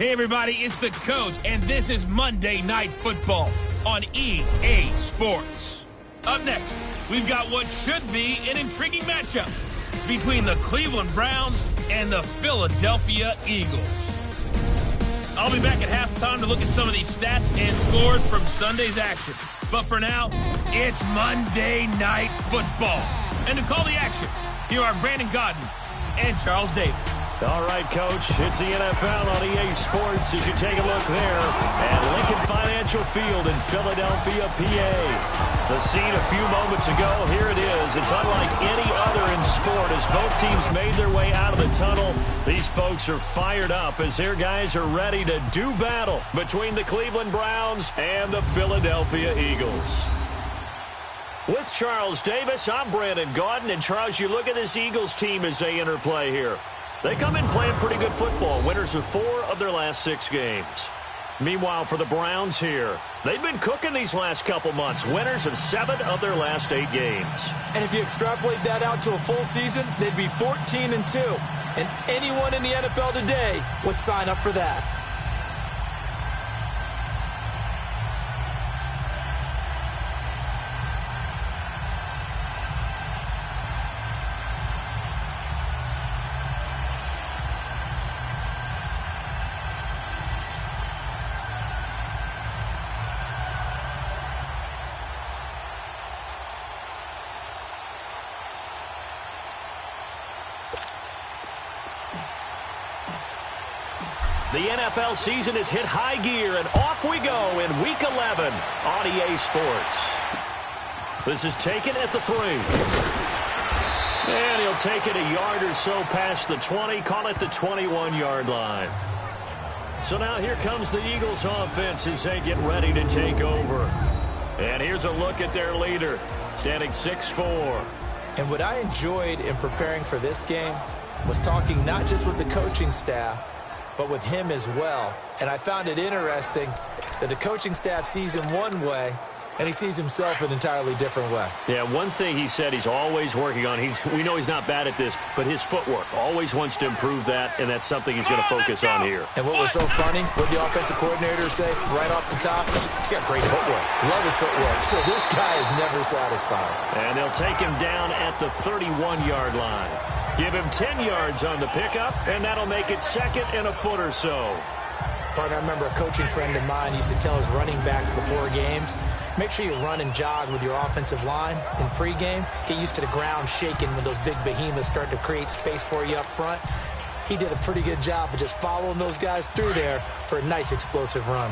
Hey, everybody, it's the Coach, and this is Monday Night Football on EA Sports. Up next, we've got what should be an intriguing matchup between the Cleveland Browns and the Philadelphia Eagles. I'll be back at halftime to look at some of these stats and scores from Sunday's action. But for now, it's Monday Night Football. And to call the action, here are Brandon Godden and Charles Davis. All right, Coach, it's the NFL on EA Sports as you take a look there at Lincoln Financial Field in Philadelphia, PA. The scene a few moments ago, here it is. It's unlike any other in sport as both teams made their way out of the tunnel. These folks are fired up as their guys are ready to do battle between the Cleveland Browns and the Philadelphia Eagles. With Charles Davis, I'm Brandon Gaudin. And, Charles, you look at this Eagles team as they interplay here. They come in playing pretty good football, winners of 4 of their last 6 games. Meanwhile, for the Browns here, they've been cooking these last couple months, winners of 7 of their last 8 games. And if you extrapolate that out to a full season, they'd be 14-2. And anyone in the NFL today would sign up for that. The NFL season has hit high gear, and off we go in Week 11 on EA Sports. This is taken at the 3. And he'll take it a yard or so past the 20, call it the 21-yard line. So now here comes the Eagles offense as they get ready to take over. And here's a look at their leader, standing 6'4". And what I enjoyed in preparing for this game was talking not just with the coaching staff, but with him as well. And I found it interesting that the coaching staff sees him one way, and he sees himself an entirely different way. Yeah, one thing he said he's always working on, we know he's not bad at this, but his footwork, always wants to improve that, and that's something he's going to focus on here. And what was so funny, what the offensive coordinator say right off the top, he's got great footwork. Love his footwork. So this guy is never satisfied. And they'll take him down at the 31-yard line. Give him 10 yards on the pickup, and that'll make it 2nd and a foot or so. Partner, I remember a coaching friend of mine used to tell his running backs before games, make sure you run and jog with your offensive line in pregame. Get used to the ground shaking when those big behemoths start to create space for you up front. He did a pretty good job of just following those guys through there for a nice explosive run.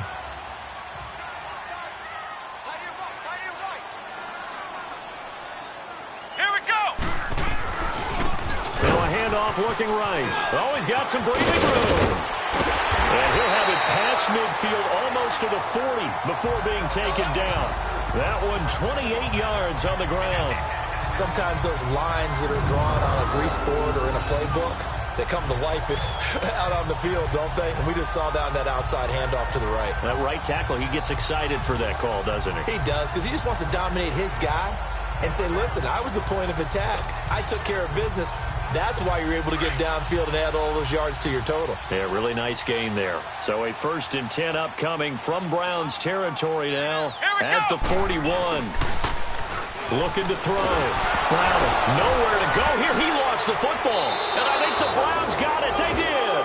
Looking right. Oh, he's got some breathing room. And he'll have it past midfield almost to the 40 before being taken down. That one 28 yards on the ground. Sometimes those lines that are drawn on a grease board or in a playbook, they come to life out on the field, don't they? And we just saw down that outside handoff to the right. That right tackle, he gets excited for that call, doesn't he? He does, because he just wants to dominate his guy and say, listen, I was the point of attack. I took care of business. That's why you're able to get downfield and add all those yards to your total. Yeah, really nice gain there. So a 1st and 10 upcoming from Browns territory now at the 41. Looking to throw. Brown, nowhere to go here. He lost the football. And I think the Browns got it. They did.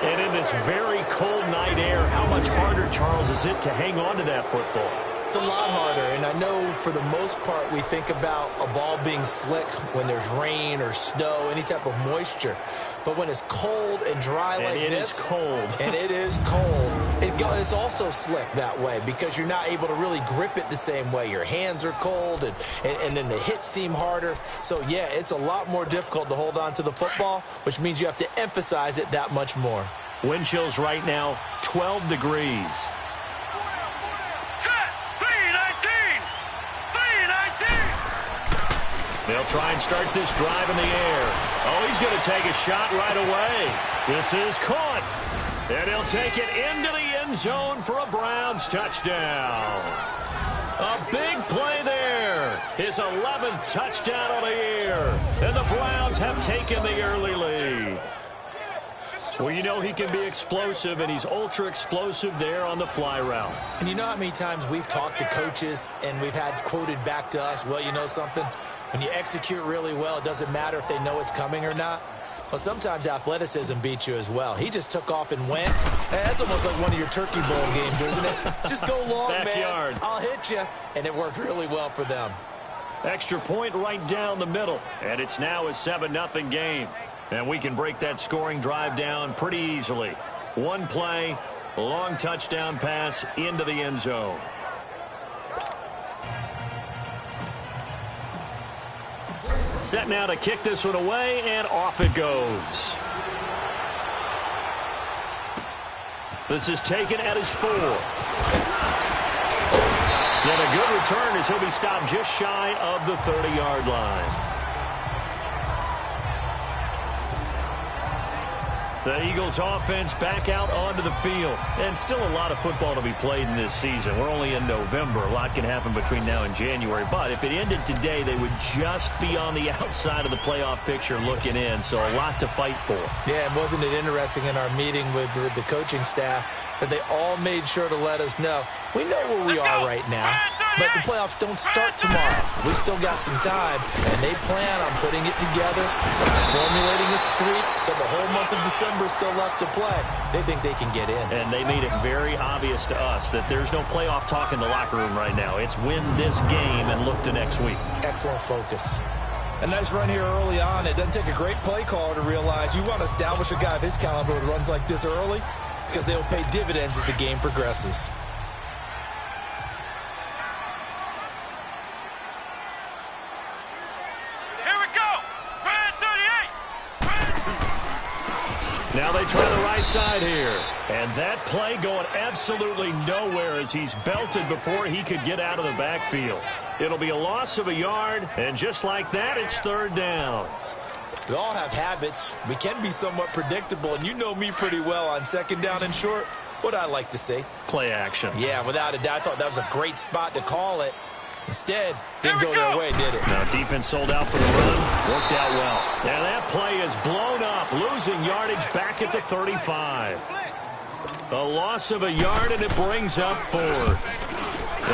And in this very cold night air, how much harder, Charles, is it to hang on to that football? It's a lot harder, and I know for the most part we think about a ball being slick when there's rain or snow, any type of moisture. But when it's cold and dry like this, it is cold. And it is cold, it's also slick that way because you're not able to really grip it the same way. Your hands are cold, and then the hits seem harder. So, yeah, it's a lot more difficult to hold on to the football, which means you have to emphasize it that much more. Wind chills right now, 12 degrees. They'll try and start this drive in the air. Oh, he's going to take a shot right away. This is caught. And he'll take it into the end zone for a Browns touchdown. A big play there. his 11th touchdown of the year. And the Browns have taken the early lead. Well, you know he can be explosive, and he's ultra-explosive there on the fly route. And you know how many times we've talked to coaches and we've had quoted back to us, well, you know something? When you execute really well, it doesn't matter if they know it's coming or not. Well, sometimes athleticism beats you as well. He just took off and went. Hey, that's almost like one of your Turkey Bowl games, isn't it? Just go long, Backyard. man. I'll hit you. And it worked really well for them. Extra point right down the middle. And it's now a 7-0 game. And we can break that scoring drive down pretty easily. One play, long touchdown pass into the end zone. Set now to kick this one away, and off it goes. This is taken at his 4. And a good return as he'll be stopped just shy of the 30-yard line. The Eagles offense back out onto the field. And still a lot of football to be played in this season. We're only in November. A lot can happen between now and January. But if it ended today, they would just be on the outside of the playoff picture looking in. So a lot to fight for. Yeah, and wasn't it interesting in our meeting with the coaching staff that they all made sure to let us know, we know where we are right now, but the playoffs don't start tomorrow. We still got some time, and they plan on putting it together, formulating a streak, that the whole month of December is still left to play. They think they can get in. And they made it very obvious to us that there's no playoff talk in the locker room right now. It's win this game and look to next week. Excellent focus. A nice run here early on. It doesn't take a great play caller to realize you want to establish a guy of his caliber with runs like this early, because they'll pay dividends as the game progresses. Here we go. Red 38. Now they try the right side here. And that play going absolutely nowhere as he's belted before he could get out of the backfield. It'll be a loss of a yard, and just like that, it's 3rd down. We all have habits. We can be somewhat predictable, and you know me pretty well on 2nd down and short. What I like to see. Play action. Yeah, without a doubt. I thought that was a great spot to call it. Instead, didn't go their way, did it? Now defense sold out for the run. Worked out well. And that play is blown up, losing yardage back at the 35. A loss of a yard, and it brings up 4th.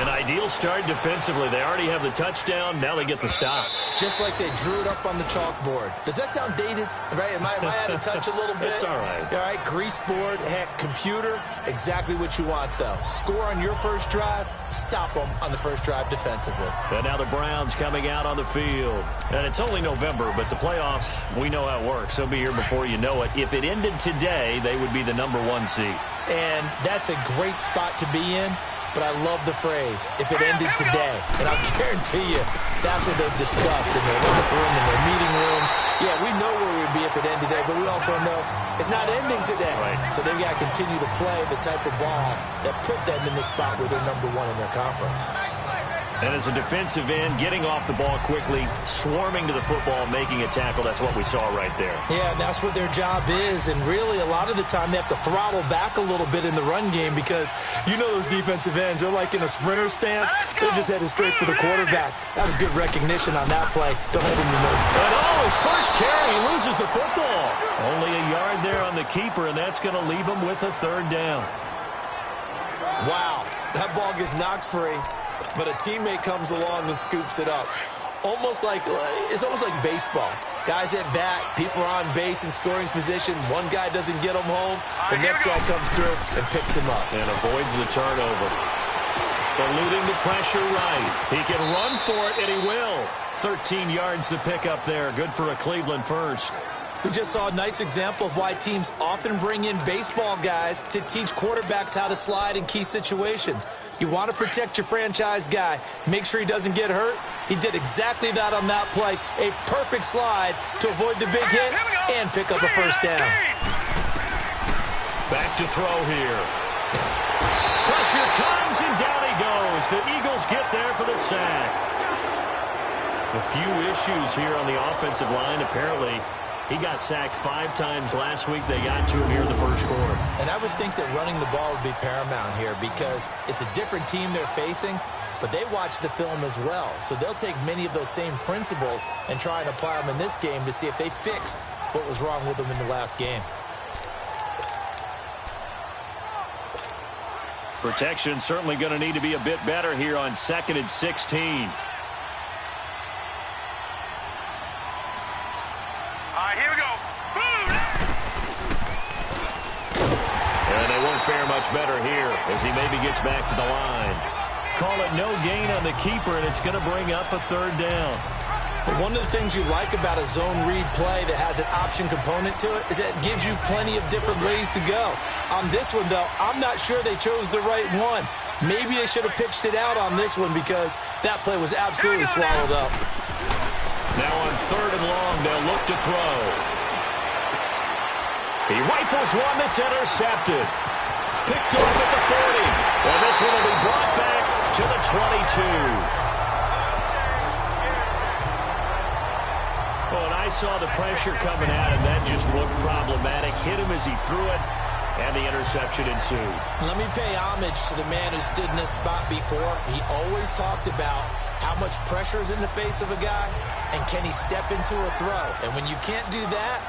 An ideal start defensively. They already have the touchdown. Now they get the stop. Just like they drew it up on the chalkboard. Does that sound dated? Right? Am I out of touch a little bit? It's all right. All right, grease board, heck, computer, exactly what you want, though. Score on your first drive, stop them on the first drive defensively. And now the Browns coming out on the field. And it's only November, but the playoffs, we know how it works. They'll be here before you know it. If it ended today, they would be the #1 seed. And that's a great spot to be in. But I love the phrase, if it ended today. And I'll guarantee you, that's what they've discussed in their locker room, in their meeting rooms. Yeah, we know where we'd be if it ended today, but we also know it's not ending today. Right. So they've got to continue to play the type of ball that put them in the spot where they're #1 in their conference. And as a defensive end, getting off the ball quickly, swarming to the football, making a tackle, that's what we saw right there. Yeah, that's what their job is. And really, a lot of the time, they have to throttle back a little bit in the run game because you know those defensive ends, they're like in a sprinter stance. They're just headed straight for the quarterback. That was good recognition on that play. Don't hold him to no. And his first carry, he loses the football. Only a yard there on the keeper, and that's going to leave him with a 3rd down. Wow, that ball gets knocked free, but a teammate comes along and scoops it up. It's almost like baseball. Guys at bat, people are on base in scoring position. One guy doesn't get him home. The next guy comes through and picks him up. And avoids the turnover. Eluding the pressure right. He can run for it, and he will. 13 yards to pick up there. Good for a Cleveland first. We just saw a nice example of why teams often bring in baseball guys to teach quarterbacks how to slide in key situations. You want to protect your franchise guy. Make sure he doesn't get hurt. He did exactly that on that play. A perfect slide to avoid the big hit and pick up a 1st down. Back to throw here. Pressure comes, and down he goes. The Eagles get there for the sack. A few issues here on the offensive line, apparently. He got sacked 5 times last week. They got to him here in the first quarter. And I would think that running the ball would be paramount here because it's a different team they're facing, but they watch the film as well. So they'll take many of those same principles and try and apply them in this game to see if they fixed what was wrong with them in the last game. Protection certainly going to need to be a bit better here on 2nd and 16. Here we go. And they won't fare much better here as he maybe gets back to the line. Call it no gain on the keeper, and it's going to bring up a 3rd down. But one of the things you like about a zone read play that has an option component to it is that it gives you plenty of different ways to go. On this one, though, I'm not sure they chose the right one. Maybe they should have pitched it out on this one because that play was absolutely swallowed up. Now on 3rd and long, they'll look to throw. He rifles one that's intercepted. Picked off at the 40. And this one will be brought back to the 22. Oh, and I saw the pressure coming at him. That just looked problematic. Hit him as he threw it, and the interception ensued. Let me pay homage to the man who stood in this spot before. He always talked about how much pressure is in the face of a guy, and can he step into a throw? And when you can't do that,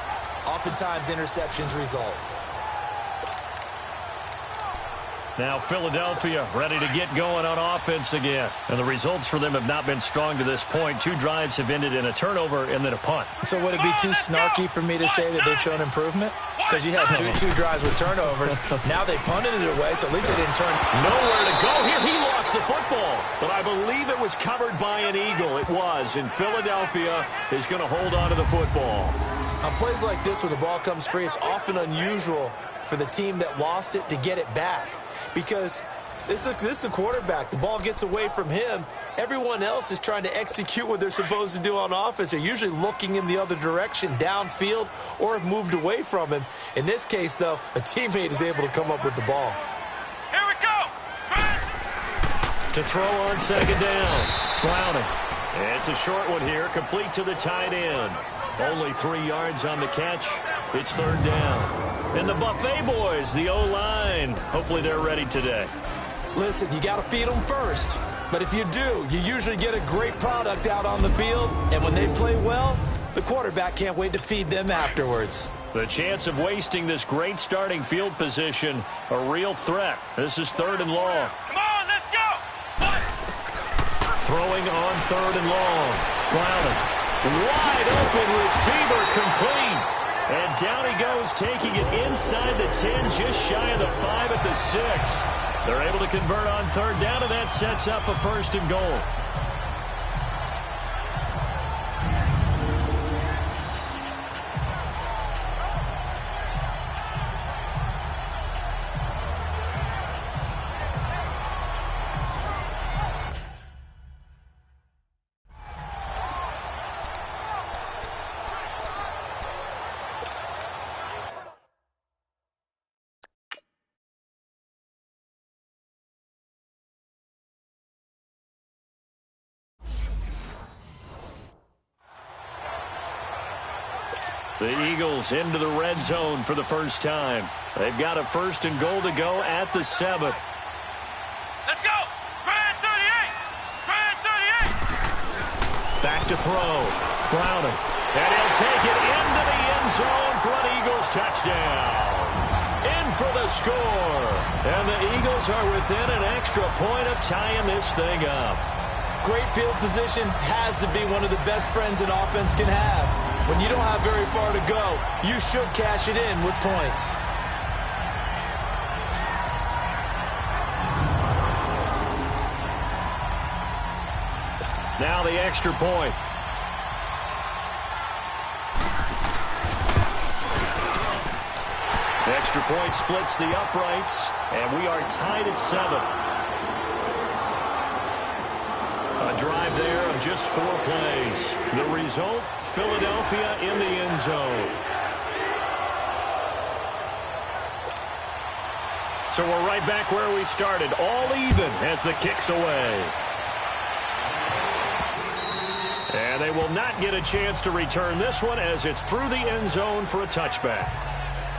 oftentimes interceptions result. Now Philadelphia ready to get going on offense again. And the results for them have not been strong to this point. 2 drives have ended in a turnover and then a punt. So would it be too snarky for me to say that they've shown improvement? Because you had two drives with turnovers. Now they punted it away, so at least they didn't turn. Nowhere to go here. He lost the football. But I believe it was covered by an Eagle. It was. And Philadelphia is going to hold on to the football. On plays like this where the ball comes free, it's often unusual for the team that lost it to get it back. Because this is the quarterback. The ball gets away from him. Everyone else is trying to execute what they're supposed to do on offense. They're usually looking in the other direction, downfield, or have moved away from him. In this case, though, a teammate is able to come up with the ball. Here we go. To throw on 2nd down. Browning. It's a short one here, complete to the tight end. Only 3 yards on the catch. It's 3rd down. And the Buffet boys, the O-line, hopefully they're ready today. Listen, you got to feed them first. But if you do, you usually get a great product out on the field. And when they play well, the quarterback can't wait to feed them afterwards. The chance of wasting this great starting field position, a real threat. This is 3rd and long. Come on, let's go. Throwing on 3rd and long. Browning. Wide open receiver, complete. And down he goes, taking it inside the 10, just shy of the 5 at the 6. They're able to convert on 3rd down, and that sets up a 1st and goal. The Eagles into the red zone for the first time. They've got a 1st and goal to go at the 7. Let's go. Brad 38. Brad 38. Back to throw. Browning. And he'll take it into the end zone for an Eagles touchdown. In for the score. And the Eagles are within an extra point of tying this thing up. Great field position has to be one of the best friends an offense can have. When you don't have very far to go, you should cash it in with points. Now the extra point. The extra point splits the uprights, and we are tied at 7. A drive there of just 4 plays. The result, Philadelphia in the end zone. So we're right back where we started, all even as the kick's away. And they will not get a chance to return this one as it's through the end zone for a touchback.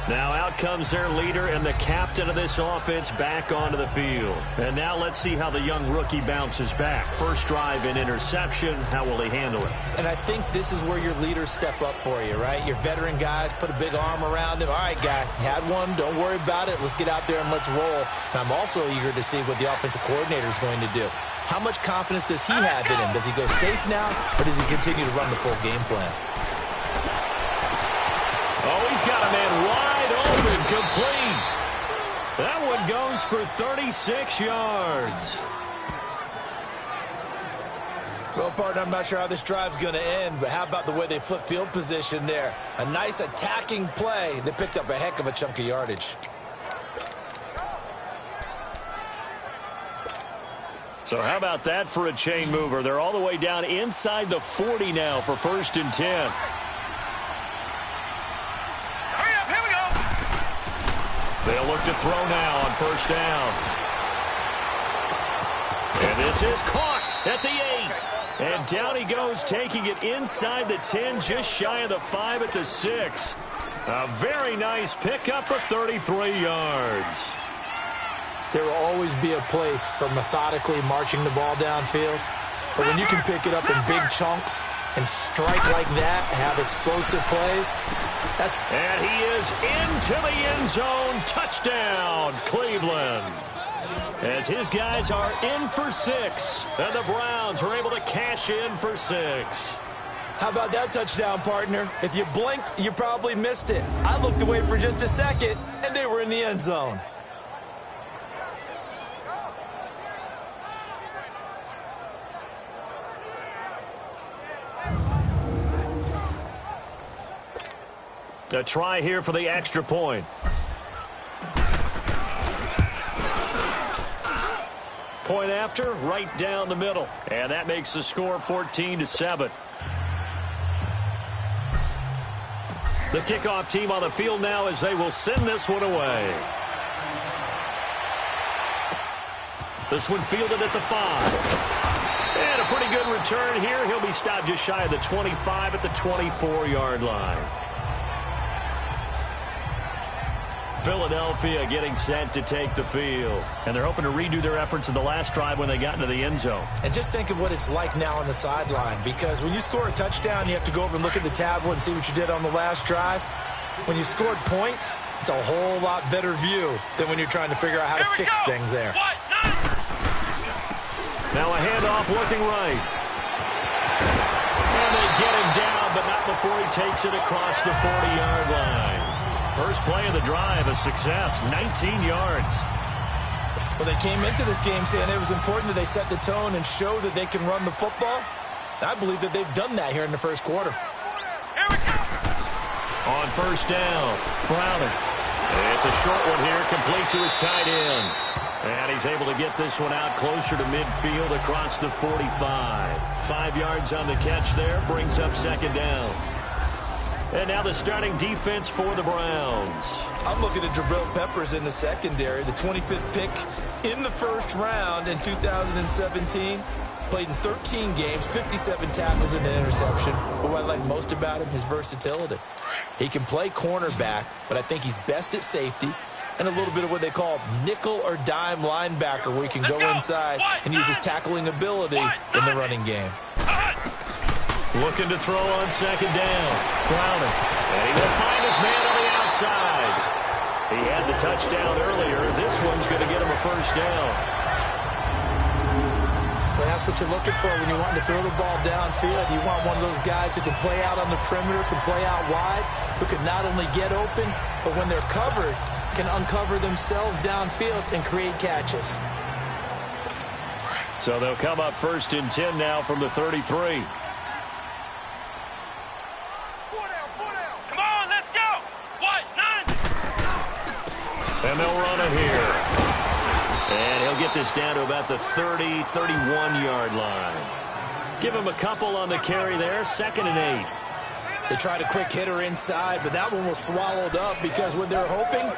Now out comes their leader and the captain of this offense back onto the field. And now let's see how the young rookie bounces back. First drive in interception. How will he handle it? And I think this is where your leaders step up for you, right? Your veteran guys put a big arm around him. All right, guy, you had one. Don't worry about it. Let's get out there and let's roll. And I'm also eager to see what the offensive coordinator is going to do. How much confidence does he have in him? Does he go safe now, or does he continue to run the full game plan? Oh, he's got a man wide open, complete. That one goes for 36 yards. Well, partner, I'm not sure how this drive's going to end, but how about the way they flip field position there? A nice attacking play. They picked up a heck of a chunk of yardage. So how about that for a chain mover? They're all the way down inside the 40 now for 1st and 10. Hurry up, here we go. They'll look to throw now on 1st down. And this is caught at the 8. And down he goes, taking it inside the 10, just shy of the 5 at the 6. A very nice pickup of 33 yards. There will always be a place for methodically marching the ball downfield. But when you can pick it up in big chunks and strike like that, have explosive plays, that's... And he is into the end zone. Touchdown, Cleveland. As his guys are in for 6. And the Browns are able to cash in for 6. How about that touchdown, partner? If you blinked, you probably missed it. I looked away for just a second, and they were in the end zone. A try here for the extra point. Point after, right down the middle. And that makes the score 14-7. The kickoff team on the field now as they will send this one away. This one fielded at the 5. And a pretty good return here. He'll be stopped just shy of the 25 at the 24-yard line. Philadelphia getting set to take the field. And they're hoping to redo their efforts in the last drive when they got into the end zone. And just think of what it's like now on the sideline, because when you score a touchdown, you have to go over and look at the tablet and see what you did on the last drive. When you scored points, it's a whole lot better view than when you're trying to figure out how to fix things there. Now a handoff looking right. And they get him down, but not before he takes it across the 40-yard line. First play of the drive, a success, 19 yards. Well, they came into this game saying it was important that they set the tone and show that they can run the football. I believe that they've done that here in the first quarter. Here we go. On 1st down, Browning. It's a short one here, complete to his tight end. And he's able to get this one out closer to midfield across the 45. 5 yards on the catch there, brings up 2nd down. And now the starting defense for the Browns. I'm looking at Jabril Peppers in the secondary, the 25th pick in the first round in 2017. Played in 13 games, 57 tackles and an interception. But what I like most about him, his versatility. He can play cornerback, but I think he's best at safety and a little bit of what they call nickel or dime linebacker, where he can go inside and use his tackling ability in the running game. Looking to throw on 2nd down. Browning. And he will find his man on the outside. He had the touchdown earlier. This one's going to get him a 1st down. Well, that's what you're looking for when you want to throw the ball downfield. You want one of those guys who can play out on the perimeter, can play out wide, who can not only get open, but when they're covered, can uncover themselves downfield and create catches. So they'll come up 1st and 10 now from the 33. And they'll run it here. And he'll get this down to about the 30, 31-yard line. Give him a couple on the carry there. 2nd and 8. They tried a quick hitter inside, but that one was swallowed up because what they're hoping,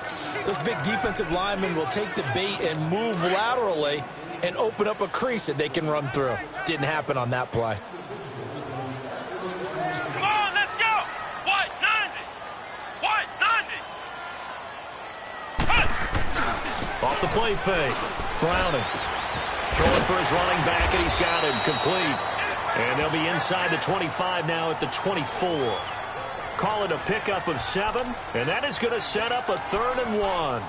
those big defensive linemen will take the bait and move laterally and open up a crease that they can run through. Didn't happen on that play. Off the play fake. Browning. Throwing for his running back, and he's got him complete. And they'll be inside the 25 now at the 24. Call it a pickup of 7, and that is going to set up a 3rd and 1.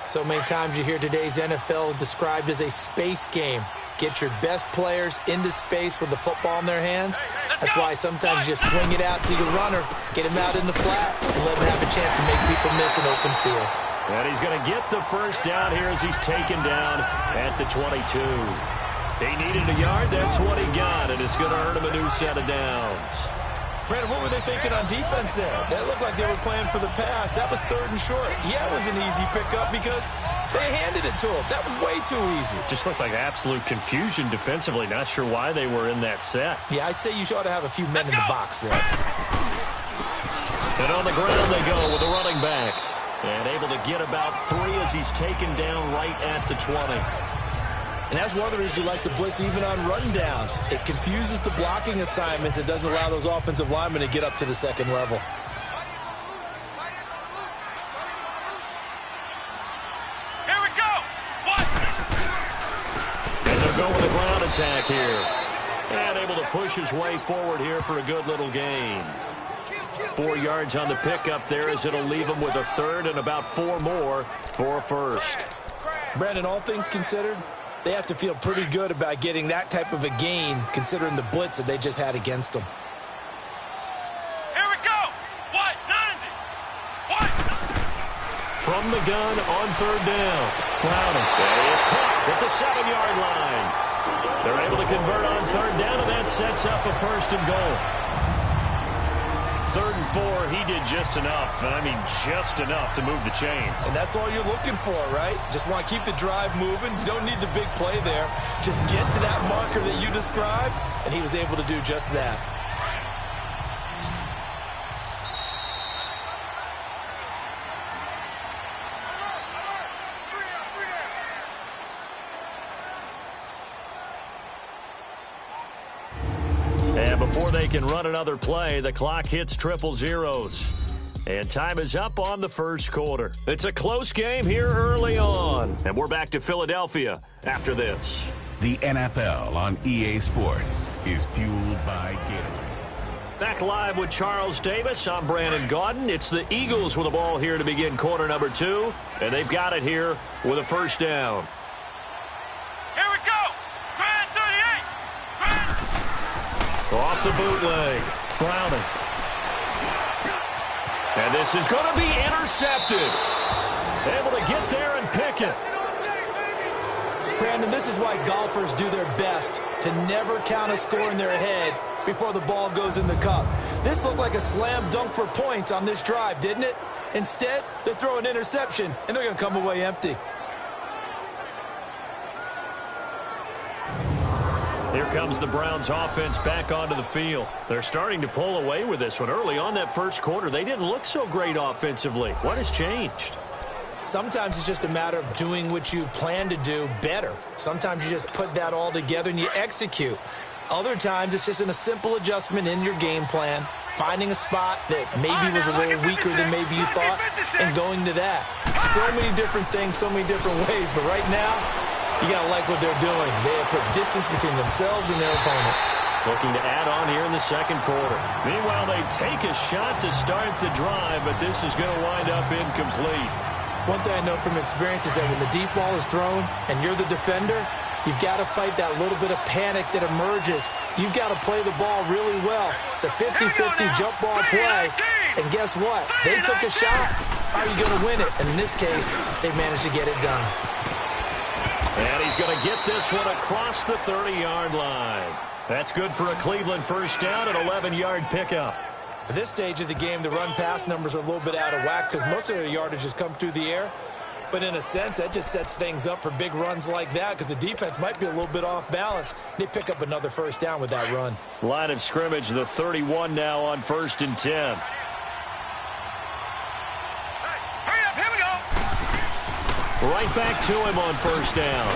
So many times you hear today's NFL described as a space game. Get your best players into space with the football in their hands. That's why sometimes you just swing it out to your runner, get him out in the flat, and let him have a chance to make people miss an open field. And he's going to get the first down here as he's taken down at the 22. He needed a yard. That's what he got, and it's going to earn him a new set of downs. Brandon, what were they thinking on defense there? That looked like they were playing for the pass. That was 3rd and short. Yeah, it was an easy pickup because they handed it to him. That was way too easy. Just looked like absolute confusion defensively. Not sure why they were in that set. Yeah, I'd say you ought to have a few men in the box there. And on the ground they go with the running back. And able to get about 3 as he's taken down right at the 20. And that's one of the reasons you like to blitz even on run downs. It confuses the blocking assignments. It doesn't allow those offensive linemen to get up to the second level. Here we go. What? And they'll go with a ground attack here. And able to push his way forward here for a good little gain. 4 yards on the pickup there as it'll leave him with a 3rd and about 4 more for a first. Brandon, all things considered, they have to feel pretty good about getting that type of a gain considering the blitz that they just had against them. Here we go. What? 90. What? From the gun on 3rd down. Browning. He is caught at the 7-yard line. They're able to convert on 3rd down, and that sets up a 1st and goal. 3rd and 4, he did just enough. I mean, just enough to move the chains. And that's all you're looking for, right? Just want to keep the drive moving. You don't need the big play there. Just get to that marker that you described, and he was able to do just that. And before they can run another play, the clock hits 000. And time is up on the first quarter. It's a close game here early on. And we're back to Philadelphia after this. The NFL on EA Sports is fueled by Gatorade. Back live with Charles Davis. I'm Brandon Gaudin. It's the Eagles with the ball here to begin quarter number 2. And they've got it here with a 1st down. Here we go. Grand 38. Grand. Off the bootleg. Browning. And this is going to be intercepted. Able to get there and pick it. Brandon, this is why golfers do their best to never count a score in their head before the ball goes in the cup. This looked like a slam dunk for points on this drive, didn't it? Instead, they throw an interception, and they're going to come away empty. Here comes the Browns offense back onto the field. They're starting to pull away with this one. Early on that first quarter, they didn't look so great offensively. What has changed? Sometimes it's just a matter of doing what you plan to do better. Sometimes you just put that all together and you execute. Other times it's just in a simple adjustment in your game plan, finding a spot that maybe was a little weaker than maybe you thought, and going to that. So many different things, so many different ways, but right now, you got to like what they're doing. They have put distance between themselves and their opponent. Looking to add on here in the second quarter. Meanwhile, they take a shot to start the drive, but this is going to wind up incomplete. One thing I know from experience is that when the deep ball is thrown and you're the defender, you've got to fight that little bit of panic that emerges. You've got to play the ball really well. It's a 50-50 jump ball play. And guess what? They took a shot. How are you going to win it? And in this case, they managed to get it done. And he's going to get this one across the 30-yard line. That's good for a Cleveland first down, an 11-yard pickup. At this stage of the game, the run-pass numbers are a little bit out of whack because most of their yardage has come through the air. But in a sense, that just sets things up for big runs like that because the defense might be a little bit off balance. They pick up another first down with that run. Line of scrimmage, the 31 now on 1st and 10. Right back to him on first down.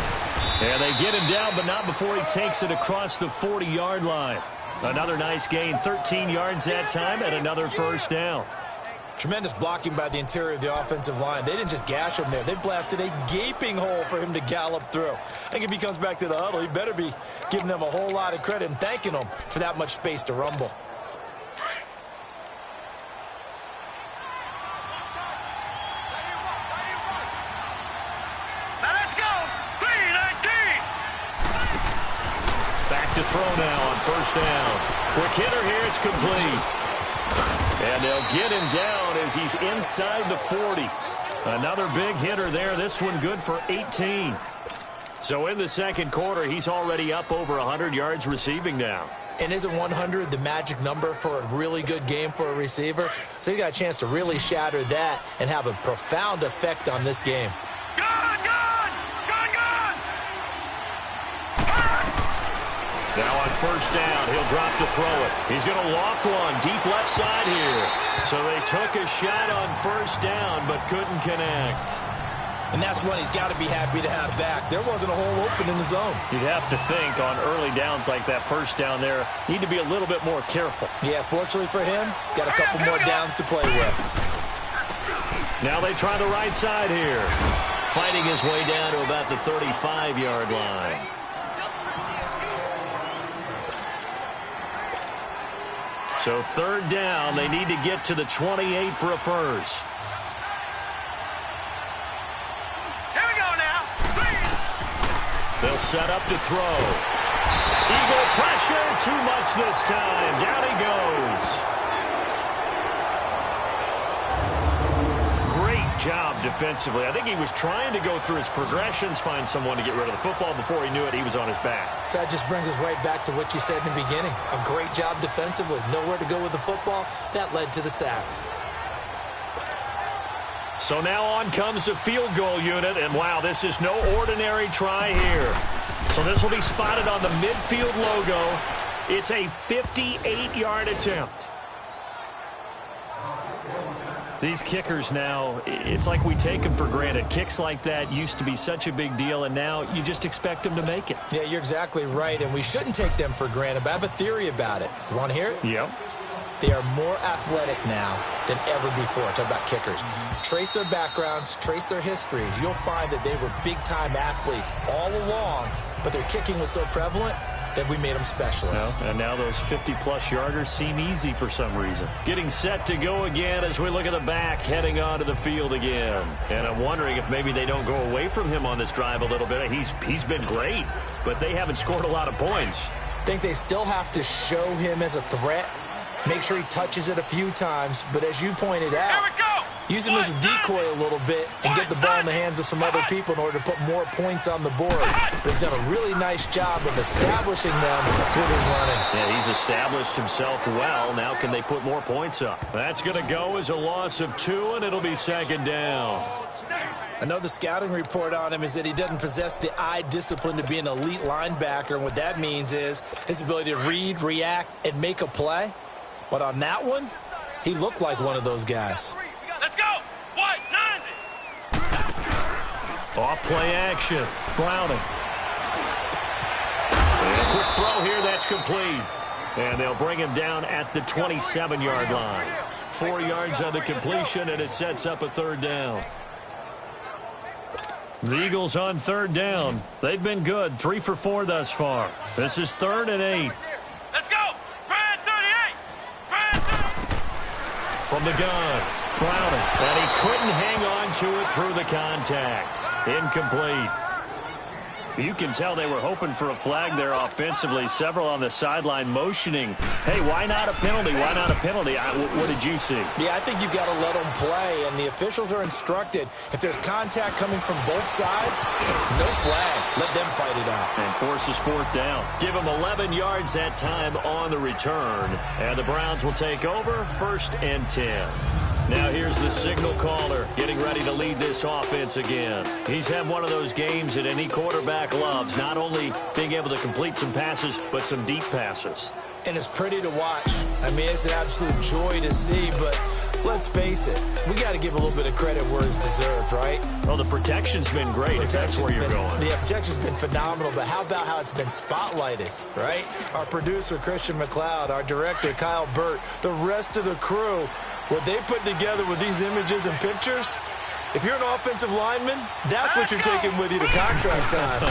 And they get him down, but not before he takes it across the 40-yard line. Another nice gain, 13 yards that time, and another first down. Tremendous blocking by the interior of the offensive line. They didn't just gash him there. They blasted a gaping hole for him to gallop through. I think if he comes back to the huddle, he better be giving them a whole lot of credit and thanking them for that much space to rumble. Back to throw now on first down. Quick hitter here, it's complete. And they'll get him down as he's inside the 40. Another big hitter there. This one good for 18. So in the second quarter, he's already up over 100 yards receiving now. And isn't 100 the magic number for a really good game for a receiver? So he got a chance to really shatter that and have a profound effect on this game. Now on first down, he'll drop to throw it. He's going to loft one deep left side here. So they took a shot on first down but couldn't connect. And that's one he's got to be happy to have back. There wasn't a hole open in the zone. You'd have to think on early downs like that first down there, need to be a little bit more careful. Yeah, fortunately for him, got a couple more downs to play with. Now they try the right side here. Fighting his way down to about the 35-yard line. So third down, they need to get to the 28 for a first. Here we go now. They'll set up to throw. Eagle pressure, too much this time. Down he goes. Great job defensively. I think he was trying to go through his progressions, find someone to get rid of the football. Before he knew it, he was on his back. So that just brings us right back to what you said in the beginning. A great job defensively. Nowhere to go with the football. That led to the sack. So now on comes the field goal unit, and wow, this is no ordinary try here. So this will be spotted on the midfield logo. It's a 58-yard attempt. These kickers now, it's like we take them for granted. Kicks like that used to be such a big deal, and now you just expect them to make it. Yeah, you're exactly right, and we shouldn't take them for granted, but I have a theory about it. You want to hear it? Yep. They are more athletic now than ever before. Talk about kickers. Trace their backgrounds, trace their histories. You'll find that they were big-time athletes all along, but their kicking was so prevalent that we made them specialists. Well, and now those 50-plus yarders seem easy for some reason. Getting set to go again as we look at the back, heading onto the field again. And I'm wondering if maybe they don't go away from him on this drive a little bit. He's been great, but they haven't scored a lot of points. I think they still have to show him as a threat. Make sure he touches it a few times, but as you pointed out, use him as a decoy a little bit and get the ball in the hands of some other people in order to put more points on the board. But he's done a really nice job of establishing them with his running. Yeah, he's established himself well. Now can they put more points up? That's going to go as a loss of 2, and it'll be second down. I know the scouting report on him is that he doesn't possess the eye discipline to be an elite linebacker, and what that means is his ability to read, react, and make a play. But on that one, he looked like one of those guys. Let's go. White 90. Off play action. Browning. And a quick throw here. That's complete. And they'll bring him down at the 27-yard line. 4 yards on the completion, and it sets up a third down. The Eagles on third down. They've been good. 3 for 4 thus far. This is 3rd and 8. Let's go. Brad 38. Brad 38. From the gun, Browning. And he couldn't hang on to it through the contact. Incomplete. You can tell they were hoping for a flag there offensively. Several on the sideline motioning. Hey, why not a penalty? Why not a penalty? What did you see? Yeah, I think you've got to let them play, and the officials are instructed. If there's contact coming from both sides, no flag. Let them fight it out. And forces 4th down. Give them 11 yards that time on the return. And the Browns will take over 1st and 10. Now here's the signal caller getting ready to lead this offense again. He's had one of those games that any quarterback loves, not only being able to complete some passes, but some deep passes. And it's pretty to watch. I mean, it's an absolute joy to see, but let's face it, we got to give a little bit of credit where it's deserved, right? Well, the protection's been great, if that's where you're going. The protection's been phenomenal, but how about how it's been spotlighted, right? Our producer, Christian McLeod, our director, Kyle Burt, the rest of the crew, What they put together with these images and pictures, if you're an offensive lineman, that's what you're taking with you to contract time.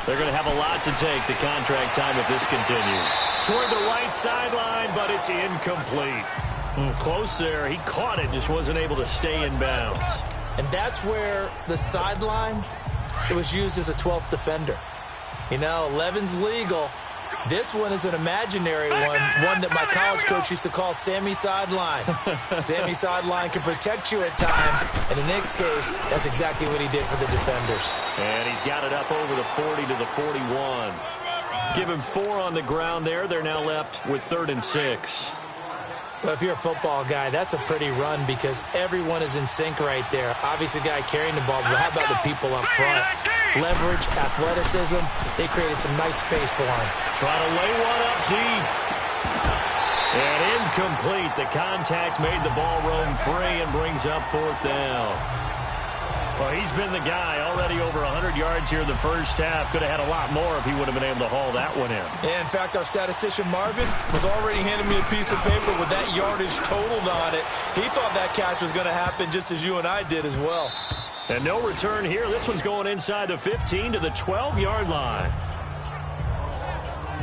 They're going to have a lot to take to contract time if this continues. Toward the right sideline, but it's incomplete. Close there. He caught it, just wasn't able to stay in bounds. And that's where the sideline, it was used as a 12th defender. You know, 11's legal. This one is an imaginary one that my college coach used to call Sammy Sideline. Sammy Sideline can protect you at times. In the next case, that's exactly what he did for the defenders. And he's got it up over the 40 to the 41. Give him 4 on the ground there. They're now left with 3rd and 6. Well, if you're a football guy, that's a pretty run because everyone is in sync right there. Obviously, the guy carrying the ball, but how about the people up front? Leverage, athleticism, they created some nice space for him. Trying to lay one up deep. And incomplete. The contact made the ball roam free and brings up 4th down. Well, he's been the guy already over 100 yards here in the first half. Could have had a lot more if he would have been able to haul that one in. Yeah, in fact, our statistician Marvin was already handing me a piece of paper with that yardage totaled on it. He thought that catch was going to happen just as you and I did as well. And no return here. This one's going inside the 15 to the 12-yard line.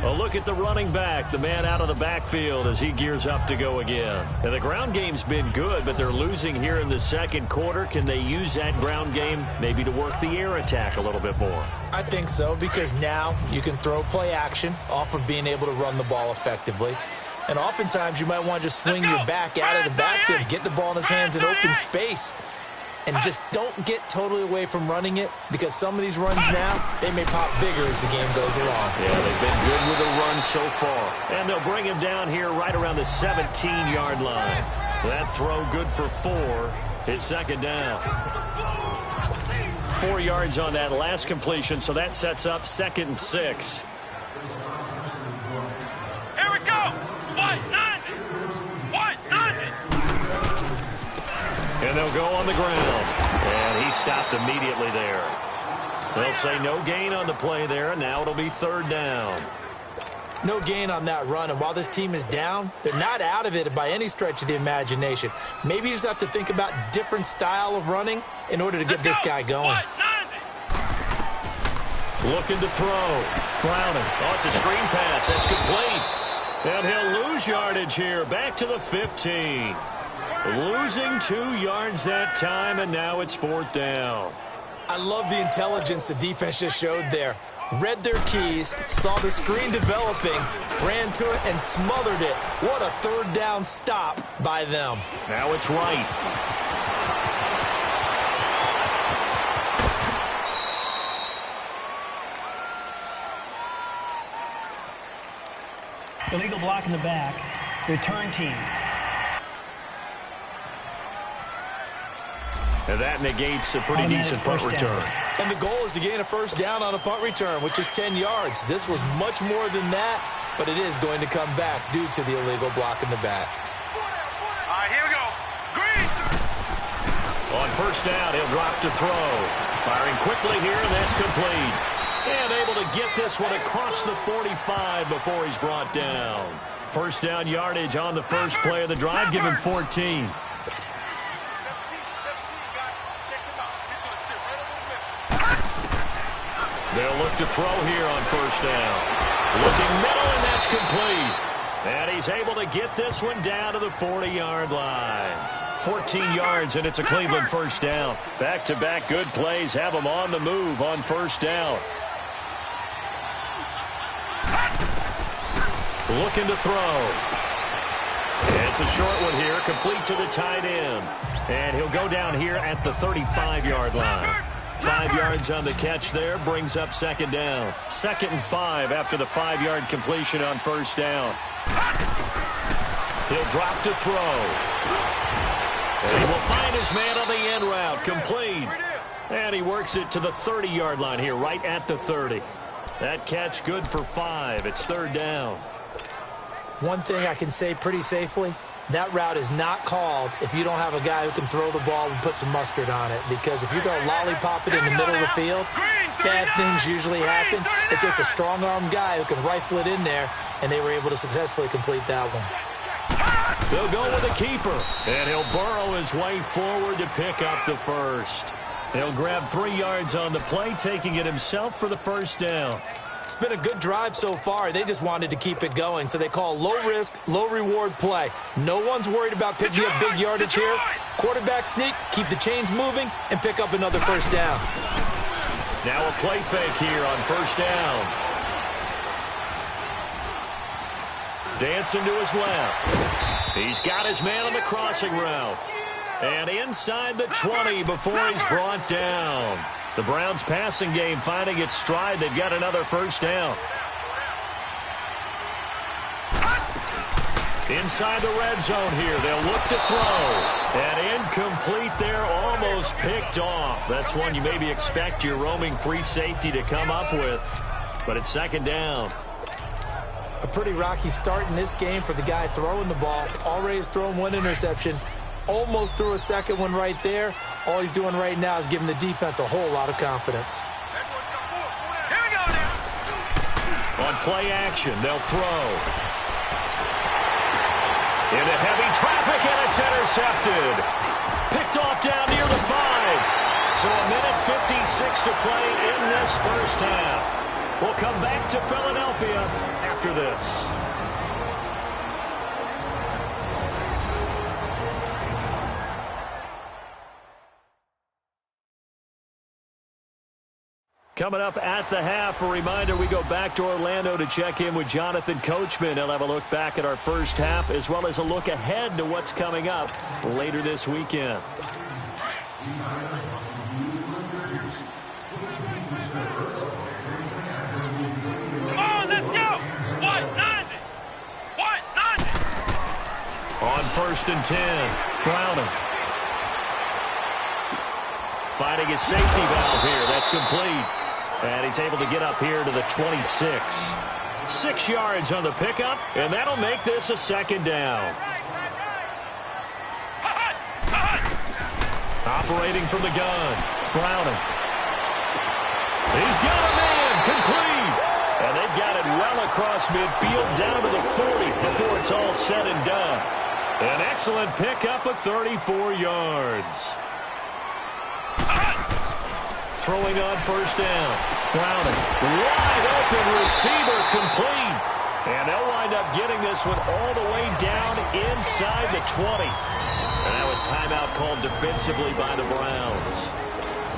A look at the running back, the man out of the backfield as he gears up to go again. And the ground game's been good, but they're losing here in the second quarter. Can they use that ground game maybe to work the air attack a little bit more? I think so, because now you can throw play action off of being able to run the ball effectively. And oftentimes you might want to just swing your back out of the backfield, get the ball in his hands in open space. And just don't get totally away from running it, because some of these runs now, they may pop bigger as the game goes along. Yeah, they've been good with the run so far. And they'll bring him down here right around the 17-yard line. That throw good for 4. It's 2nd down. 4 yards on that last completion, so that sets up 2nd and 6. Here we go. 190. 190. And they'll go on the ground. And he stopped immediately there. They'll say no gain on the play there, and now it'll be 3rd down. No gain on that run, and while this team is down, they're not out of it by any stretch of the imagination. Maybe you just have to think about different style of running in order to get this guy going. Looking to throw. Browning. Oh, it's a screen pass. That's complete. And he'll lose yardage here. Back to the 15. Losing 2 yards that time, and now it's 4th down. I love the intelligence the defense just showed there. Read their keys, saw the screen developing, ran to it, and smothered it. What a 3rd down stop by them. Now it's right. Illegal block in the back. Return team. And that negates a pretty decent punt return. And the goal is to gain a 1st down on a punt return, which is 10 yards. This was much more than that, but it is going to come back due to the illegal block in the back. All right, here we go. Green. On 1st down, he'll drop to throw. Firing quickly here, and that's complete. And able to get this one across the 45 before he's brought down. 1st down yardage on the first play of the drive. Give him 14. They'll look to throw here on 1st down. Looking middle, and that's complete. And he's able to get this one down to the 40-yard line. 14 yards, and it's a Cleveland 1st down. Back-to-back good plays have them on the move on 1st down. Looking to throw. It's a short one here, complete to the tight end. And he'll go down here at the 35-yard line. 5 yards on the catch there, brings up 2nd down. 2nd and 5 after the 5-yard completion on 1st down. He'll drop to throw. And he will find his man on the end route, complete. And he works it to the 30-yard line here, right at the 30. That catch good for 5. It's 3rd down. One thing I can say pretty safely, that route is not called if you don't have a guy who can throw the ball and put some mustard on it. Because if you're going to lollipop it in the middle of the field, bad things usually happen. It takes a strong-armed guy who can rifle it in there, and they were able to successfully complete that one. They'll go with a keeper. And he'll burrow his way forward to pick up the first. He'll grab 3 yards on the play, taking it himself for the first down. It's been a good drive so far. They just wanted to keep it going, so they call low-risk, low-reward play. No one's worried about picking up big yardage here. Quarterback sneak, keep the chains moving, and pick up another first down. Now a play fake here on first down. Dancing to his left. He's got his man on the crossing route. And inside the 20 before he's brought down. The Browns passing game finding its stride. They've got another first down. Inside the red zone here. They'll look to throw. And incomplete there, almost picked off. That's one you maybe expect your roaming free safety to come up with. But it's second down. A pretty rocky start in this game for the guy throwing the ball. Already has thrown 1 interception. Almost threw a second one right there. All he's doing right now is giving the defense a whole lot of confidence. Here we go now. On play action, they'll throw. Into heavy traffic, and it's intercepted. Picked off down near the 5. So a minute 56 to play in this first half. We'll come back to Philadelphia after this. Coming up at the half, a reminder, we go back to Orlando to check in with Jonathan Coachman. He'll have a look back at our first half as well as a look ahead to what's coming up later this weekend. Come on, let's go. 190. 190. On first and 10, Browning. Fighting his safety valve here. That's complete. And he's able to get up here to the 26. 6 yards on the pickup, and that'll make this a second down. Operating from the gun, Browning. He's got a man, complete. And they've got it well across midfield down to the 40 before it's all said and done. An excellent pickup of 34 yards. Throwing on first down. Browning. Wide open receiver, complete. And they'll wind up getting this one all the way down inside the 20. And now a timeout called defensively by the Browns.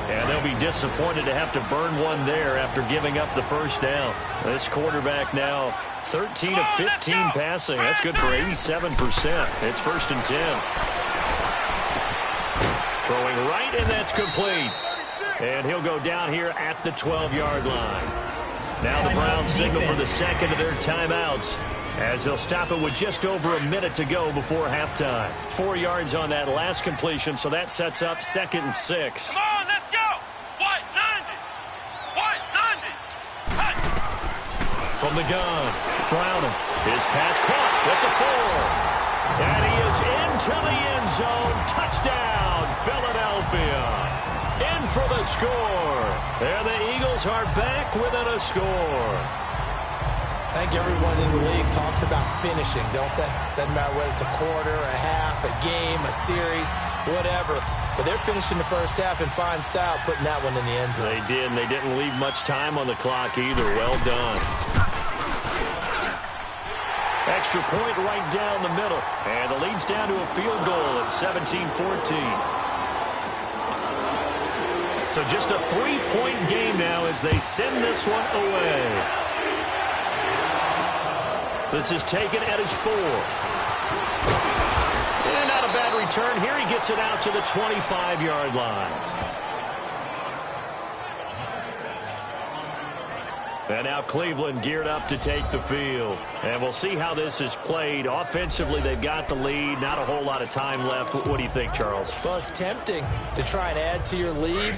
And they'll be disappointed to have to burn one there after giving up the first down. This quarterback now 13 of 15 passing. That's good for 87%. It's first and 10. Throwing right, and that's complete. And he'll go down here at the 12-yard line. Now the Browns signal for the second of their timeouts as they'll stop it with just over a minute to go before halftime. 4 yards on that last completion, so that sets up second and 6. Come on, let's go. 190. 190. Hey. From the gun, Browning. His pass caught at the 4. And he is into the end zone. Touchdown, Philadelphia. In for the score. And the Eagles are back within a score. I think everyone in the league talks about finishing, don't they? Doesn't matter whether it's a quarter, a half, a game, a series, whatever. But they're finishing the first half in fine style, putting that one in the end zone. They did, and they didn't leave much time on the clock either. Well done. Extra point right down the middle. And the lead's down to a field goal at 17-14. So just a 3-point game now as they send this one away. This is taken at his 4. And not a bad return here. He gets it out to the 25-yard line. And now Cleveland geared up to take the field. And we'll see how this is played. Offensively, they've got the lead. Not a whole lot of time left. What do you think, Charles? Well, it's tempting to try and add to your lead.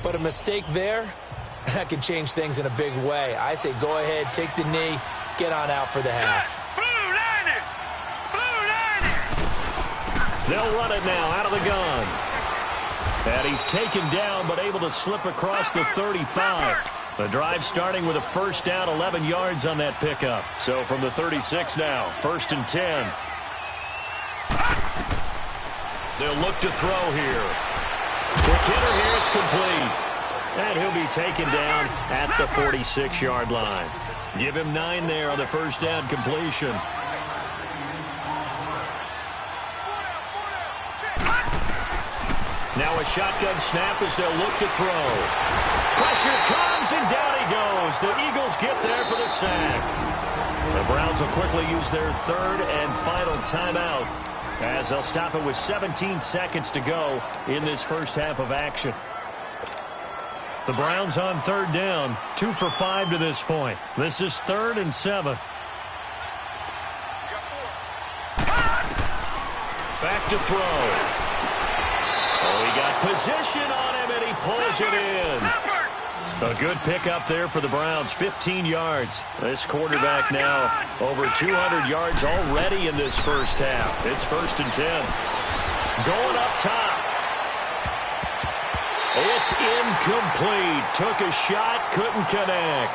But a mistake there, that can change things in a big way. I say go ahead, take the knee, get on out for the half. They'll run it now out of the gun. And he's taken down but able to slip across the 35. The drive starting with a first down, 11 yards on that pickup. So from the 36 now, first and 10. They'll look to throw here. Quick hitter here, it's complete. And he'll be taken down at the 46-yard line. Give him 9 there on the first down completion. Now a shotgun snap as they'll look to throw. Pressure comes, and down he goes. The Eagles get there for the sack. The Browns will quickly use their third and final timeout as they'll stop it with 17 seconds to go in this first half of action. The Browns on third down, 2 for 5 to this point. This is 3rd and 7. Back to throw. Oh, he got position on him, and he pulls it in. A good pickup there for the Browns, 15 yards. This quarterback now over 200 yards already in this first half. It's 1st and 10. Going up top. It's incomplete. Took a shot, couldn't connect.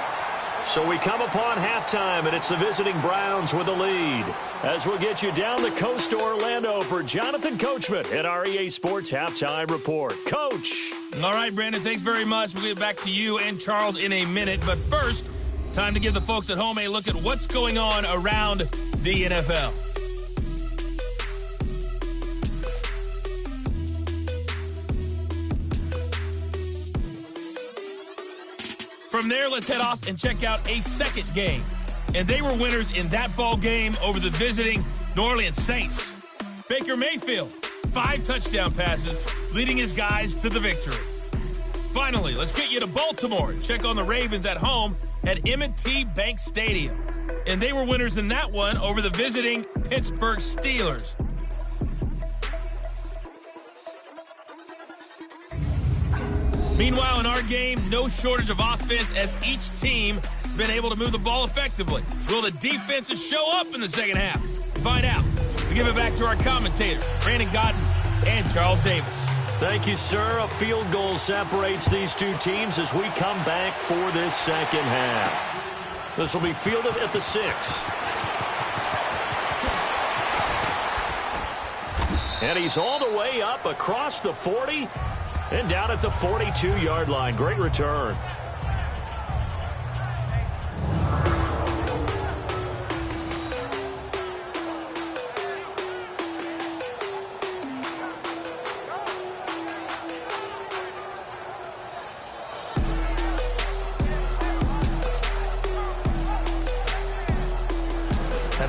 So we come upon halftime, and it's the visiting Browns with the lead. As we'll get you down the coast to Orlando for Jonathan Coachman at our EA Sports Halftime Report. Coach. All right, Brandon, thanks very much. We'll get back to you and Charles in a minute. But first, time to give the folks at home a look at what's going on around the NFL. From there, let's head off and check out a second game. And they were winners in that ball game over the visiting New Orleans Saints. Baker Mayfield, 5 touchdown passes, leading his guys to the victory. Finally, let's get you to Baltimore and check on the Ravens at home at M&T Bank Stadium. And they were winners in that one over the visiting Pittsburgh Steelers. Meanwhile, in our game, no shortage of offense as each team has been able to move the ball effectively. Will the defenses show up in the second half? Find out. We give it back to our commentators, Brandon Godden and Charles Davis. Thank you, sir. A field goal separates these two teams as we come back for this second half. This will be fielded at the 6. And he's all the way up across the 40 and down at the 42-yard line. Great return.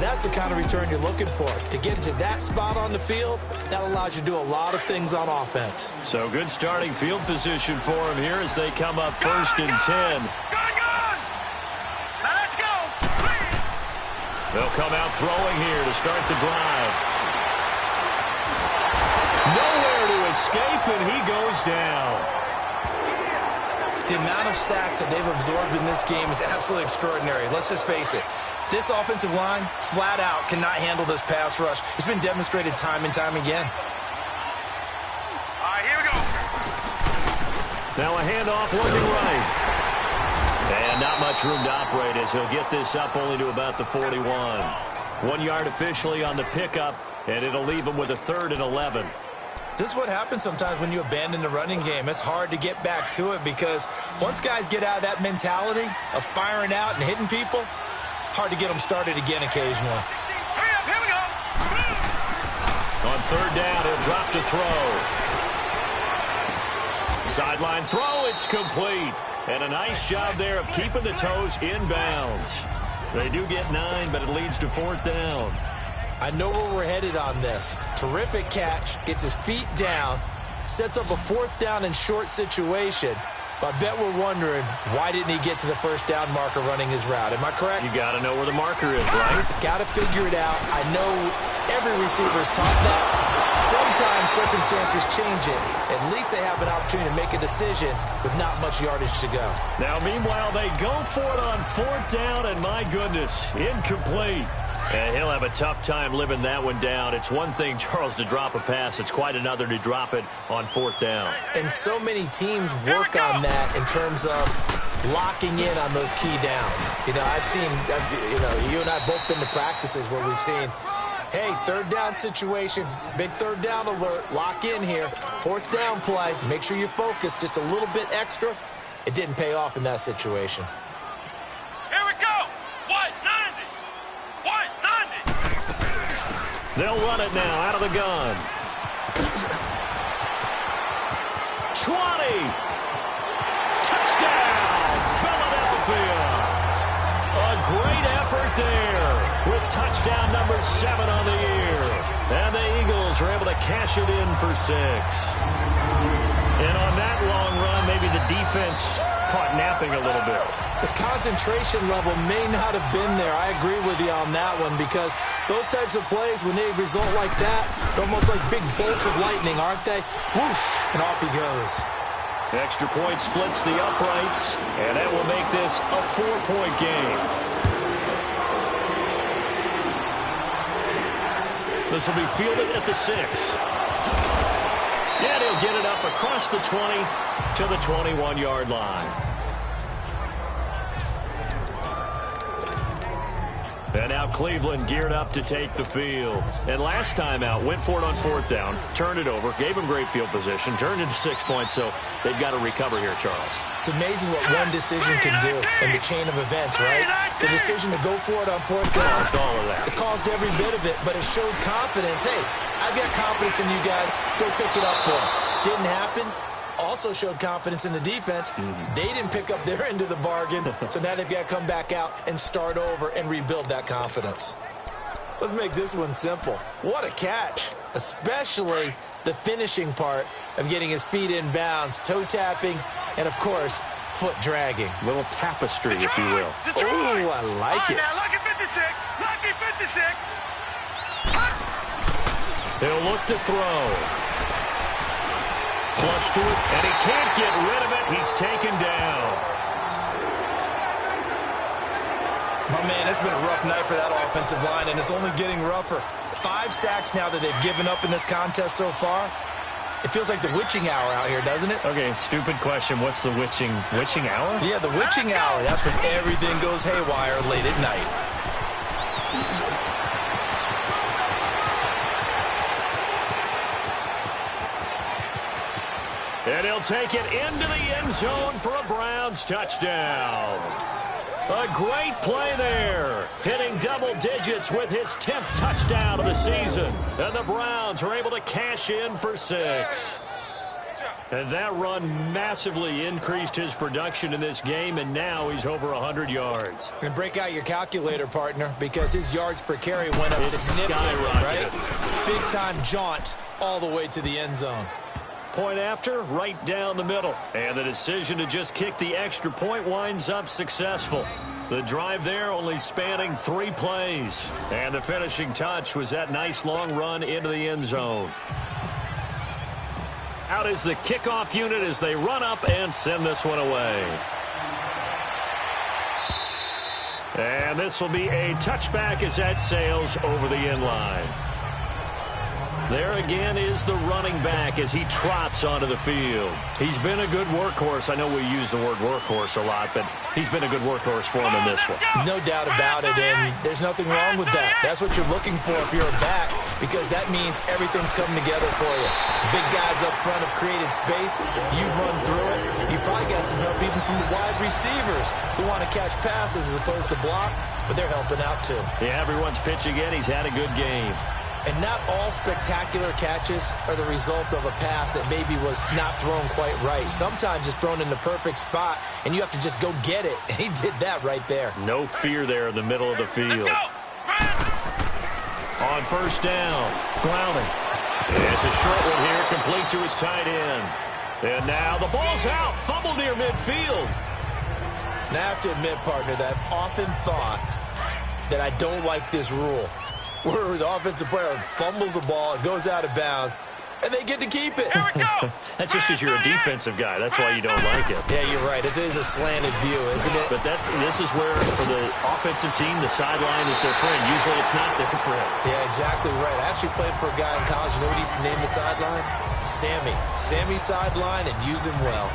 That's the kind of return you're looking for. To get into that spot on the field, that allows you to do a lot of things on offense. So good starting field position for him here as they come up 1st and 10. Let's go. They'll come out throwing here to start the drive. Nowhere to escape, and he goes down. The amount of sacks that they've absorbed in this game is absolutely extraordinary. Let's just face it. This offensive line, flat out, cannot handle this pass rush. It's been demonstrated time and time again. All right, here we go. Now a handoff looking right. And not much room to operate as he'll get this up only to about the 41. 1 yard officially on the pickup, and it'll leave him with a 3rd and 11. This is what happens sometimes when you abandon the running game. It's hard to get back to it because once guys get out of that mentality of firing out and hitting people, hard to get them started again occasionally. Hurry up, here we go. On 3rd down, he'll drop to throw. Sideline throw, it's complete. And a nice job there of keeping the toes inbounds. They do get 9, but it leads to 4th down. I know where we're headed on this. Terrific catch, gets his feet down, sets up a 4th down and short situation. But I bet we're wondering, why didn't he get to the 1st down marker running his route? Am I correct? You got to know where the marker is, right? Got to figure it out. I know every receiver's taught that. Sometimes circumstances change it. At least they have an opportunity to make a decision with not much yardage to go. Now, meanwhile, they go for it on 4th down, and my goodness, incomplete. And he'll have a tough time living that one down. It's one thing, Charles, to drop a pass. It's quite another to drop it on 4th down. And so many teams work on that in terms of locking in on those key downs. You know, I've seen, you and I both been to practices where we've seen Hey, third down situation. Big third down alert. Lock in here. Fourth down play. Make sure you focus just a little bit extra. It didn't pay off in that situation. Here we go. 190. 190. They'll run it now out of the gun. 20. Touchdown, Philadelphia. A great effort there with touchdown number 7 on the year. And the Eagles are able to cash it in for 6. And on that long run, maybe the defense caught napping a little bit. The concentration level may not have been there. I agree with you on that one because those types of plays, when they result like that, they're almost like big bolts of lightning, aren't they? Whoosh, and off he goes. Extra point splits the uprights, and that will make this a 4-point game. This will be fielded at the 6. And he'll get it up across the 20 to the 21-yard line. And now Cleveland geared up to take the field. And last time out, went for it on 4th down, turned it over, gave them great field position, turned into 6 points, so they've got to recover here, Charles. It's amazing what one decision can do in the chain of events, right? The decision to go for it on 4th down. Caused all of that. It caused every bit of it, but it showed confidence. Hey, I've got confidence in you guys. Go pick it up for them. Didn't happen. Also showed confidence in the defense. They didn't pick up their end of the bargain, so now they've got to come back out and start over and rebuild that confidence. Let's make this one simple. What a catch, especially the finishing part of getting his feet in bounds, toe tapping, and, of course, foot dragging. Little tapestry, if you will. Oh, I like it. Now, lucky 56. Lucky 56. He'll look to throw. Flush to it, and he can't get rid of it. He's taken down. My man, it's been a rough night for that offensive line, and it's only getting rougher. 5 sacks now that they've given up in this contest so far. It feels like the witching hour out here, doesn't it? Okay, stupid question. What's the witching hour? Yeah, the witching hour. That's when everything goes haywire late at night. And he'll take it into the end zone for a Browns touchdown. A great play there, hitting double digits with his 10th touchdown of the season. And the Browns are able to cash in for 6. And that run massively increased his production in this game, and now he's over 100 yards. And break out your calculator, partner, because his yards per carry went up significantly, right? Big-time jaunt all the way to the end zone. Point after, right down the middle. And the decision to just kick the extra point winds up successful. The drive there only spanning 3 plays. And the finishing touch was that nice long run into the end zone. Out is the kickoff unit as they run up and send this one away. And this will be a touchback as that sails over the end line. There again is the running back as he trots onto the field. He's been a good workhorse. I know we use the word workhorse a lot, but he's been a good workhorse for him in this one. No doubt about it, and there's nothing wrong with that. That's what you're looking for if you're a back, because that means everything's coming together for you. Big guys up front have created space. You've run through it. You've probably got some help even from the wide receivers who want to catch passes as opposed to block, but they're helping out too. Yeah, everyone's pitching in. He's had a good game. And not all spectacular catches are the result of a pass that maybe was not thrown quite right. Sometimes it's thrown in the perfect spot, and you have to just go get it. And he did that right there. No fear there in the middle of the field. On first down, Clowney. It's a short one here, complete to his tight end. And now the ball's out, fumble near midfield. Now I have to admit, partner, that I've often thought that I don't like this rule, where the offensive player fumbles the ball, it goes out of bounds, and they get to keep it. Here we go. That's just because you're a defensive guy. That's why you don't like it. Yeah, you're right. It is a slanted view, isn't it? But this is where, for the offensive team, the sideline is their friend. Usually it's not their friend. Yeah, exactly right. I actually played for a guy in college. You know what he used to name the sideline? Sammy. Sammy sideline, and use him well.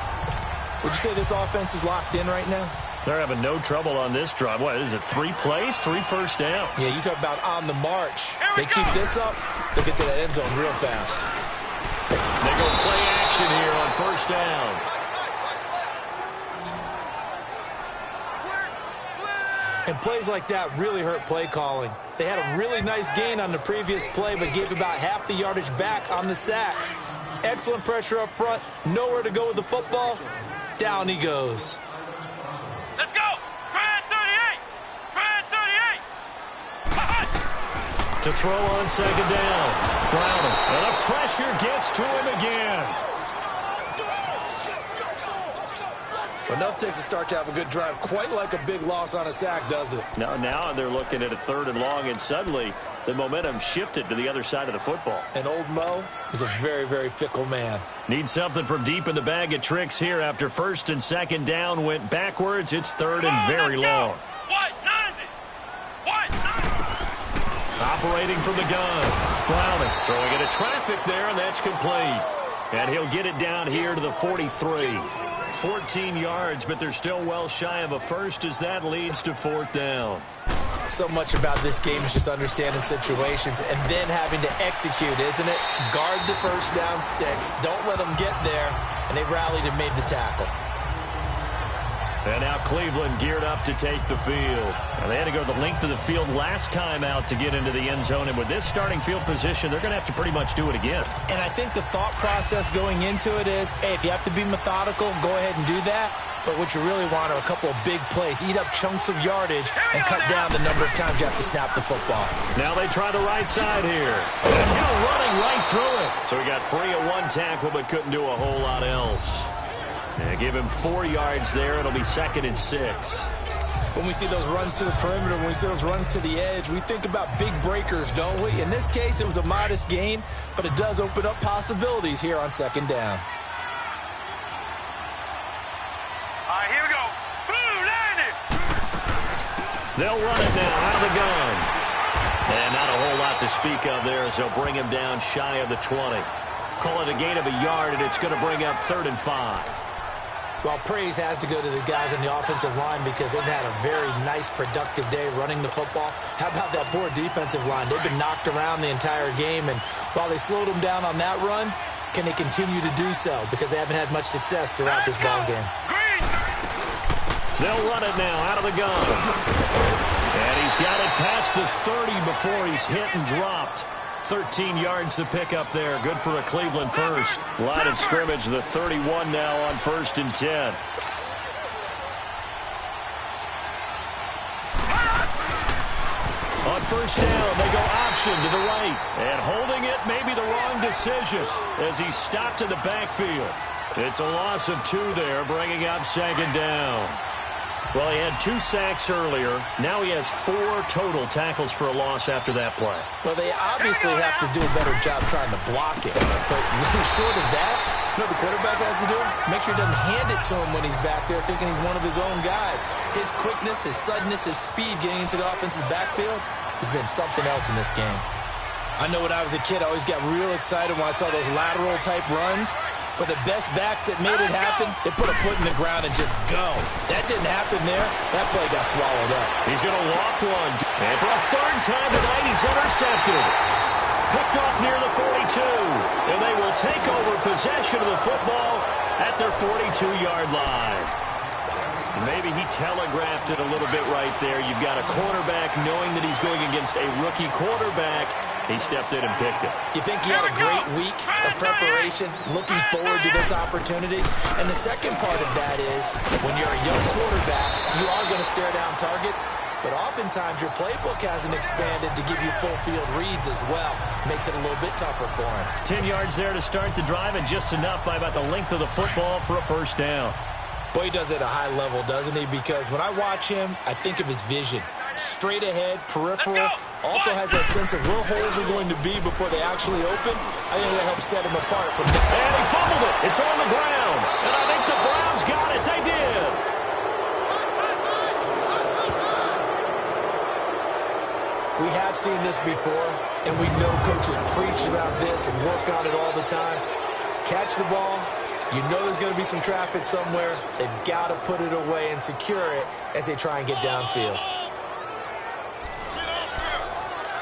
Would you say this offense is locked in right now? They're having no trouble on this drive. What is it, 3 plays, 3 first downs? Yeah, you talk about on the march. They keep this up, they'll get to that end zone real fast. They go play action here on first down. And plays like that really hurt play calling. They had a really nice gain on the previous play, but gave about half the yardage back on the sack. Excellent pressure up front. Nowhere to go with the football. Down he goes. Let's go! Brad 38! Brad 38! To throw on second down. Browning. And the pressure gets to him again. Enough takes a start to have a good drive. Quite like a big loss on a sack, does it? Now they're looking at a 3rd and long, and suddenly the momentum shifted to the other side of the football. And old Mo is a very, very fickle man. Need something from deep in the bag of tricks here after 1st and 2nd down went backwards. It's 3rd and very long. What? 90! What? 90! Operating from the gun. Browning throwing into traffic there, and that's complete. And he'll get it down here to the 43. 14 yards, but they're still well shy of a first as that leads to 4th down. So much about this game is just understanding situations and then having to execute, isn't it? Guard the first down sticks. Don't let them get there. And they rallied and made the tackle. And now Cleveland geared up to take the field. And they had to go the length of the field last time out to get into the end zone. And with this starting field position, they're going to have to pretty much do it again. And I think the thought process going into it is, hey, if you have to be methodical, go ahead and do that. But what you really want are a couple of big plays. Eat up chunks of yardage and cut down the number of times you have to snap the football. Now they try the right side here. And Hill running right through it. So he got free of 1 tackle but couldn't do a whole lot else. And give him 4 yards there. It'll be 2nd and 6. When we see those runs to the perimeter, when we see those runs to the edge, we think about big breakers, don't we? In this case, it was a modest gain, but it does open up possibilities here on 2nd down. All right, here we go. Blue, landed! They'll run it now out of the gun. And not a whole lot to speak of there as they'll bring him down shy of the 20. Call it a gain of a yard, and it's going to bring up 3rd and 5. Well, praise has to go to the guys on the offensive line because they've had a very nice, productive day running the football. How about that poor defensive line? They've been knocked around the entire game, and while they slowed them down on that run, can they continue to do so? Because they haven't had much success throughout this ball game. They'll run it now out of the gun. And he's got it past the 30 before he's hit and dropped. 13 yards to pick up there. Good for a Cleveland first. Line of scrimmage, the 31 now on 1st and 10. On first down, they go option to the right. And holding it may be the wrong decision as he's stopped in the backfield. It's a loss of 2 there, bringing up 2nd down. Well, he had 2 sacks earlier. Now he has 4 total tackles for a loss after that play. Well, they obviously have to do a better job trying to block it. But really short of that, you know what the quarterback has to do? Make sure he doesn't hand it to him when he's back there thinking he's one of his own guys. His quickness, his suddenness, his speed getting into the offense's backfield has been something else in this game. I know when I was a kid, I always got real excited when I saw those lateral-type runs. But the best backs that made it happen, they put a foot in the ground and just go. That didn't happen there. That play got swallowed up. He's going to loft one. And for a 3rd time tonight, he's intercepted. Picked off near the 42. And they will take over possession of the football at their 42-yard line. Maybe he telegraphed it a little bit right there. You've got a quarterback knowing that he's going against a rookie quarterback. He stepped in and picked it. You think he had a great week of preparation, looking forward to this opportunity? And the second part of that is, when you're a young quarterback, you are going to stare down targets, but oftentimes your playbook hasn't expanded to give you full field reads as well. Makes it a little bit tougher for him. 10 yards there to start the drive, and just enough by about the length of the football for a first down. Boy, he does it at a high level, doesn't he? Because when I watch him, I think of his vision. Straight ahead, peripheral. Also has that sense of where holes are going to be before they actually open. I think that helps set him apart from that. And he fumbled it. It's on the ground. And I think the Browns got it. They did. We have seen this before, and we know coaches preach about this and work on it all the time. Catch the ball, You know there's going to be some traffic somewhere. They've got to put it away and secure it as they try and get downfield.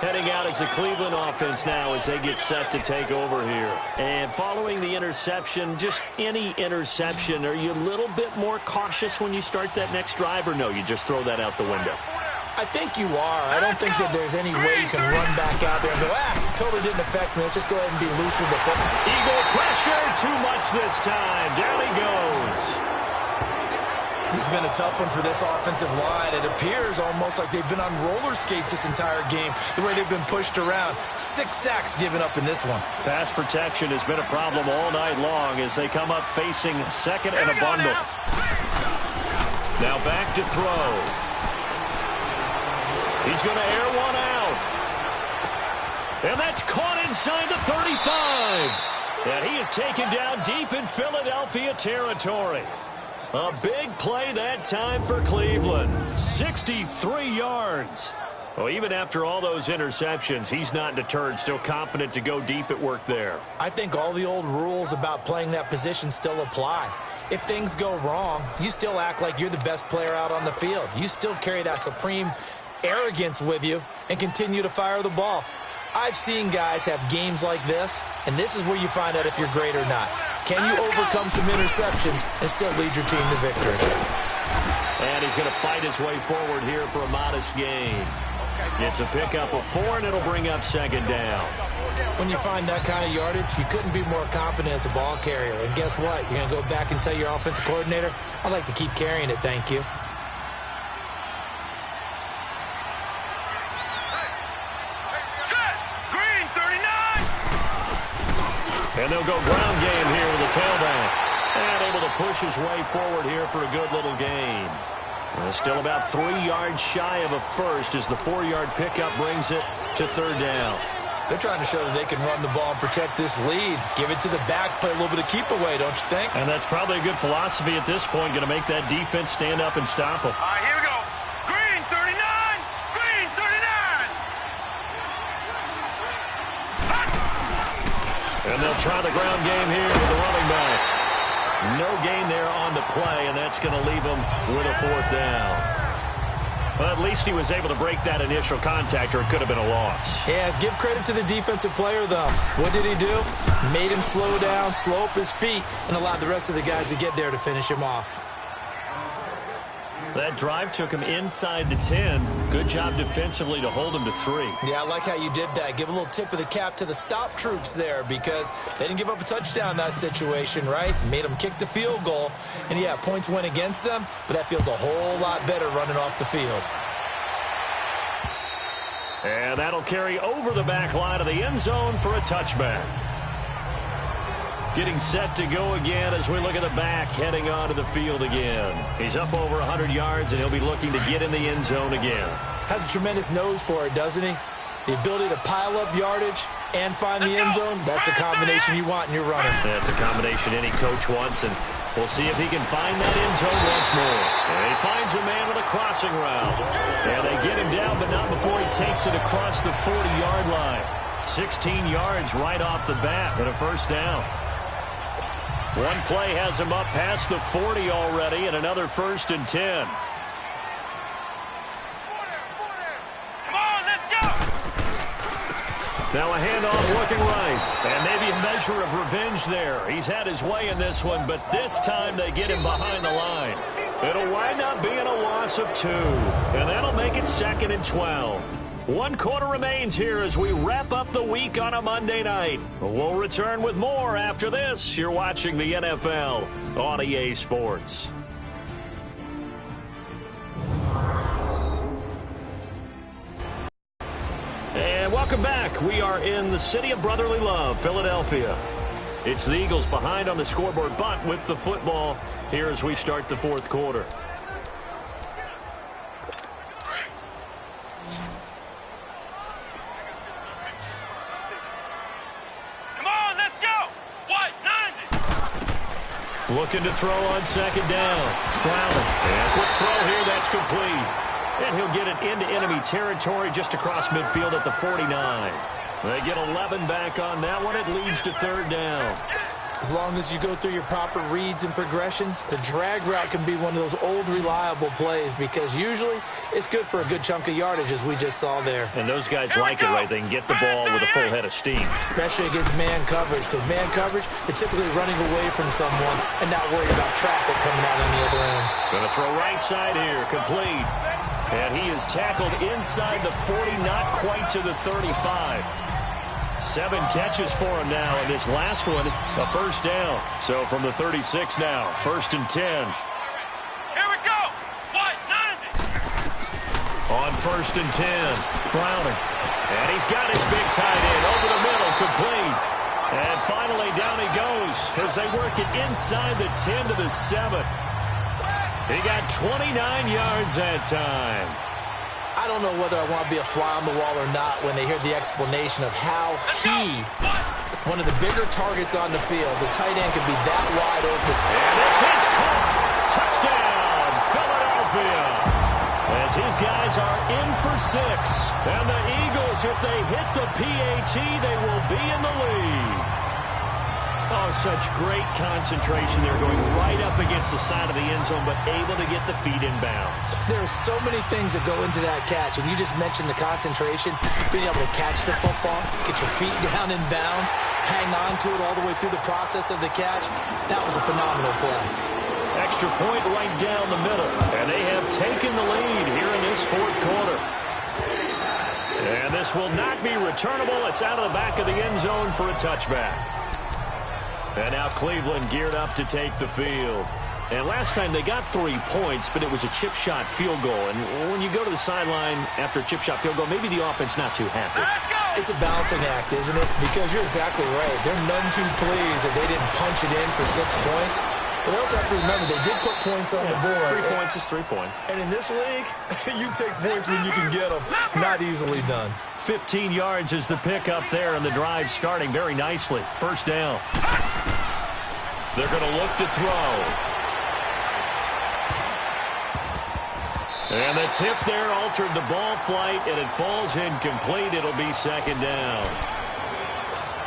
Heading out as the Cleveland offense now as they get set to take over here. And following the interception, just any interception, are you a little bit more cautious when you start that next drive, or no, you just throw that out the window? I think you are. I don't think that there's any way you can run back out there and go, totally didn't affect me. Let's just go ahead and be loose with the football. Eagle pressure, too much this time. Down he goes. This has been a tough one for this offensive line. It appears almost like they've been on roller skates this entire game, the way they've been pushed around. 6 sacks given up in this one. Pass protection has been a problem all night long as they come up facing second and a bundle. Now back to throw. He's going to air one out. And that's caught inside the 35. And he is taken down deep in Philadelphia territory. A big play that time for Cleveland. 63 yards. Well, even after all those interceptions, he's not deterred, still confident to go deep at work there. I think all the old rules about playing that position still apply. If things go wrong, you still act like you're the best player out on the field. You still carry that supreme arrogance with you and continue to fire the ball. I've seen guys have games like this, and this is where you find out if you're great or not. Can you overcome some interceptions and still lead your team to victory? And he's going to fight his way forward here for a modest gain. It's a pickup of 4, and it'll bring up second down. When you find that kind of yardage, you couldn't be more confident as a ball carrier. And guess what? You're going to go back and tell your offensive coordinator, I'd like to keep carrying it, thank you. And they'll go ground game here with a tailback. And able to push his way forward here for a good little gain. Still about 3 yards shy of a first as the 4-yard pickup brings it to third down. They're trying to show that they can run the ball and protect this lead. Give it to the backs, play a little bit of keep away, don't you think? And that's probably a good philosophy at this point, going to make that defense stand up and stop them. All right, here we go. Green 39. Green 39. And they'll try the ground game here with the running back. No gain there on the play, and that's going to leave them with a 4th down. Well, at least he was able to break that initial contact, or it could have been a loss. Yeah, give credit to the defensive player, though. What did he do? Made him slow down, slow up his feet, and allowed the rest of the guys to get there to finish him off. That drive took him inside the 10. Good job defensively to hold him to 3. Yeah, I like how you did that. Give a little tip of the cap to the stop troops there because they didn't give up a touchdown in that situation, right? Made them kick the field goal. And, yeah, points went against them, but that feels a whole lot better running off the field. And that'll carry over the back line of the end zone for a touchback. Getting set to go again as we look at the back heading onto the field again. He's up over 100 yards, and he'll be looking to get in the end zone again. Has a tremendous nose for it, doesn't he? The ability to pile up yardage and find the end zone, that's the combination you want in your runner. That's a combination any coach wants, and we'll see if he can find that end zone once more. And he finds a man with a crossing route. And they get him down, but not before he takes it across the 40-yard line. 16 yards right off the bat and a first down. One play has him up past the 40 already, and another 1st and 10. Come on, let's go. Now a handoff looking right, and maybe a measure of revenge there. He's had his way in this one, but this time they get him behind the line. It'll wind up being a loss of 2, and that'll make it 2nd and 12. 1 quarter remains here as we wrap up the week on a Monday night. We'll return with more after this. You're watching the NFL on EA Sports. And welcome back. We are in the city of brotherly love, Philadelphia. It's the Eagles behind on the scoreboard, but with the football here as we start the 4th quarter. Looking to throw on 2nd down. Brown. And quick throw here. That's complete. And he'll get it into enemy territory just across midfield at the 49. They get 11 back on that one. It leads to 3rd down. As long as you go through your proper reads and progressions, the drag route can be one of those old reliable plays because usually it's good for a good chunk of yardage, as we just saw there. And those guys like it, right? They can get the ball with a full head of steam. Especially against man coverage, because man coverage, you're typically running away from someone and not worried about traffic coming out on the other end. Going to throw right side here, complete. And he is tackled inside the 40, not quite to the 35. 7 catches for him now, and this last one, a first down. So from the 36 now, 1st and 10. Here we go. What? 90. On 1st and 10, Browning. And he's got his big tight end over the middle, complete. And finally down he goes as they work it inside the 10 to the 7. He got 29 yards that time. I don't know whether I want to be a fly on the wall or not when they hear the explanation of how one of the bigger targets on the field, the tight end can be that wide open. And this is caught. Touchdown, Philadelphia. As his guys are in for 6. And the Eagles, if they hit the PAT, they will be in the lead. Oh, such great concentration. They're going right up against the side of the end zone, but able to get the feet in bounds. There are so many things that go into that catch, and you just mentioned the concentration, being able to catch the football, get your feet down in bounds, hang on to it all the way through the process of the catch. That was a phenomenal play. Extra point right down the middle, and they have taken the lead here in this 4th quarter. And this will not be returnable. It's out of the back of the end zone for a touchback. And now Cleveland geared up to take the field. And last time they got 3 points, but it was a chip shot field goal. And when you go to the sideline after a chip shot field goal, maybe the offense not too happy. Let's go. It's a balancing act, isn't it? Because you're exactly right. They're none too pleased that they didn't punch it in for 6 points. But they also have to remember they did put points on the board. 3 points is 3 points. And in this league, you take points when you can get them. Not easily done. 15 yards is the pickup there, and the drive starting very nicely. First down. They're going to look to throw. And the tip there altered the ball flight, and it falls incomplete. It'll be 2nd down.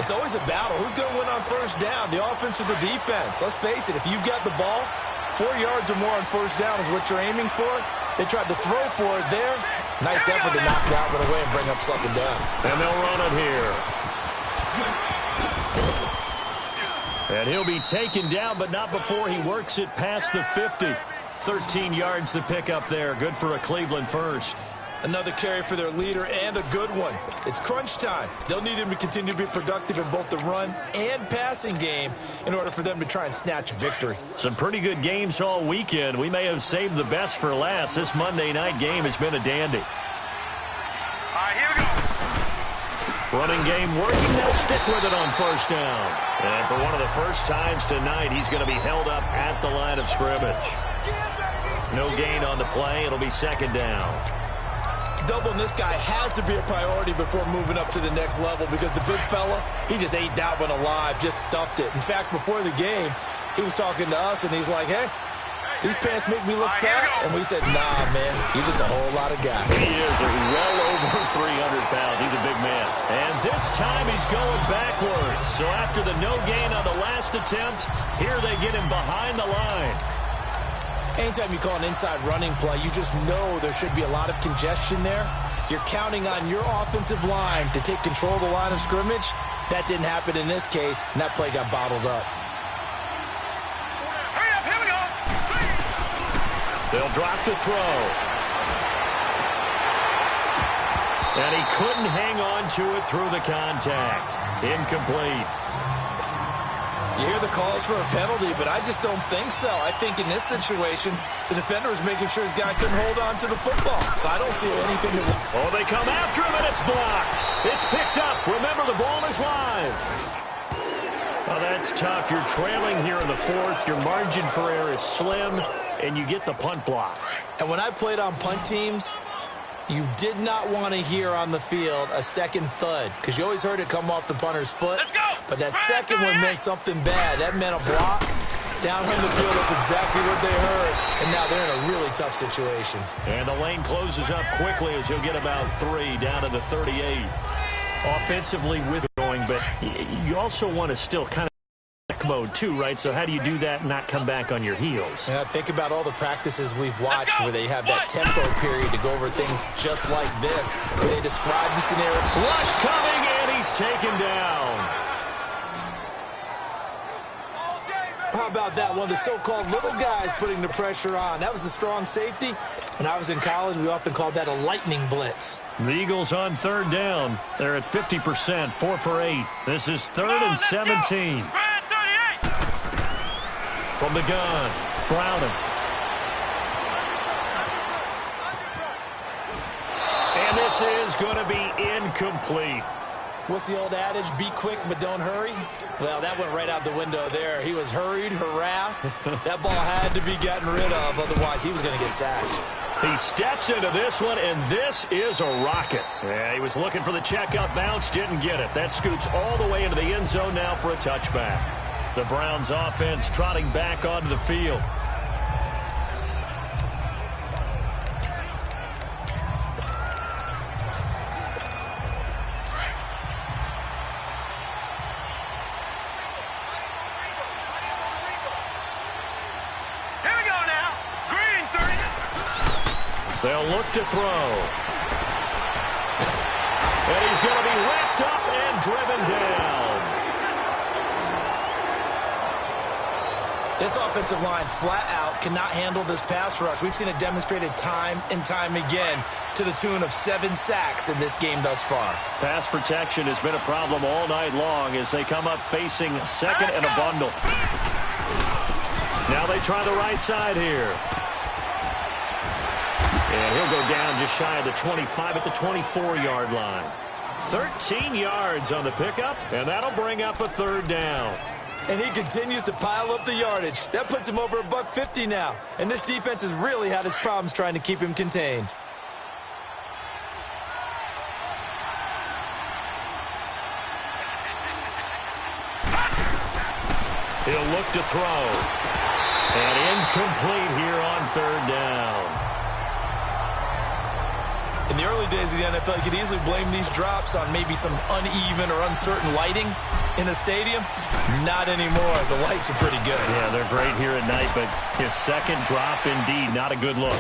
It's always a battle. Who's going to win on first down, the offense or the defense? Let's face it, if you've got the ball, 4 yards or more on first down is what you're aiming for. They tried to throw for it there. Nice effort to knock that one away and bring up 2nd down. And they'll run it here. And he'll be taken down, but not before he works it past the 50. 13 yards to pick up there. Good for a Cleveland first. Another carry for their leader and a good one. It's crunch time. They'll need him to continue to be productive in both the run and passing game in order for them to try and snatch a victory. Some pretty good games all weekend. We may have saved the best for last. This Monday night game has been a dandy. All right, here we go. Running game working. They'll stick with it on first down. And for one of the first times tonight, he's going to be held up at the line of scrimmage. No gain on the play. It'll be 2nd down. Doubling this guy has to be a priority before moving up to the next level because the big fella, he just ate that one alive, just stuffed it. In fact, before the game, he was talking to us, and he's like, hey, these pants make me look fat. And we said, nah, man, you're just a whole lot of guy. He is well over 300 pounds. He's a big man. And this time he's going backwards. So after the no gain on the last attempt, here they get him behind the line. Anytime you call an inside running play, you just know there should be a lot of congestion there. You're counting on your offensive line to take control of the line of scrimmage. That didn't happen in this case, and that play got bottled up. Hurry up, here we go. They'll drop the throw. And he couldn't hang on to it through the contact. Incomplete. You hear the calls for a penalty, but I just don't think so. I think in this situation, the defender was making sure his guy couldn't hold on to the football. So I don't see anything to... Oh, they come after him, and it's blocked. It's picked up. Remember, the ball is live. Oh, that's tough. You're trailing here in the 4th. Your margin for error is slim, and you get the punt block. And when I played on punt teams, you did not want to hear on the field a second thud because you always heard it come off the punter's foot. Let's go. But that second one meant something bad. That meant a block. Down the field, that's exactly what they heard. And now they're in a really tough situation. And the lane closes up quickly as he'll get about 3 down to the 38. Offensively with going, but you also want to still kind of mode too, right? So how do you do that and not come back on your heels? Yeah, think about all the practices we've watched where they have that tempo period to go over things just like this, where they describe the scenario. Rush coming, and he's taken down. How about that? One of the so-called little guys putting the pressure on. That was the strong safety. When I was in college, we often called that a lightning blitz. The Eagles on third down. They're at 50%, 4 for 8. This is 3rd and 17. From the gun, Browning. And this is going to be incomplete. What's the old adage? Be quick, but don't hurry? Well, that went right out the window there. He was hurried, harassed. That ball had to be gotten rid of, otherwise he was going to get sacked. He steps into this one, and this is a rocket. Yeah, he was looking for the checkup bounce, didn't get it. That scoots all the way into the end zone now for a touchback. The Browns offense trotting back onto the field. They'll look to throw. And he's going to be wrapped up and driven down. This offensive line flat out cannot handle this pass rush. We've seen it demonstrated time and time again to the tune of 7 sacks in this game thus far. Pass protection has been a problem all night long as they come up facing second and a bundle. Now they try the right side here. And he'll go down just shy of the 25 at the 24-yard line. 13 yards on the pickup, and that'll bring up a 3rd down. And he continues to pile up the yardage. That puts him over $150 now. And this defense has really had its problems trying to keep him contained. He'll look to throw. And incomplete here on 3rd down. In the early days of the NFL, you could easily blame these drops on maybe some uneven or uncertain lighting in a stadium. Not anymore. The lights are pretty good. Yeah, they're great here at night, but his second drop, indeed, not a good look.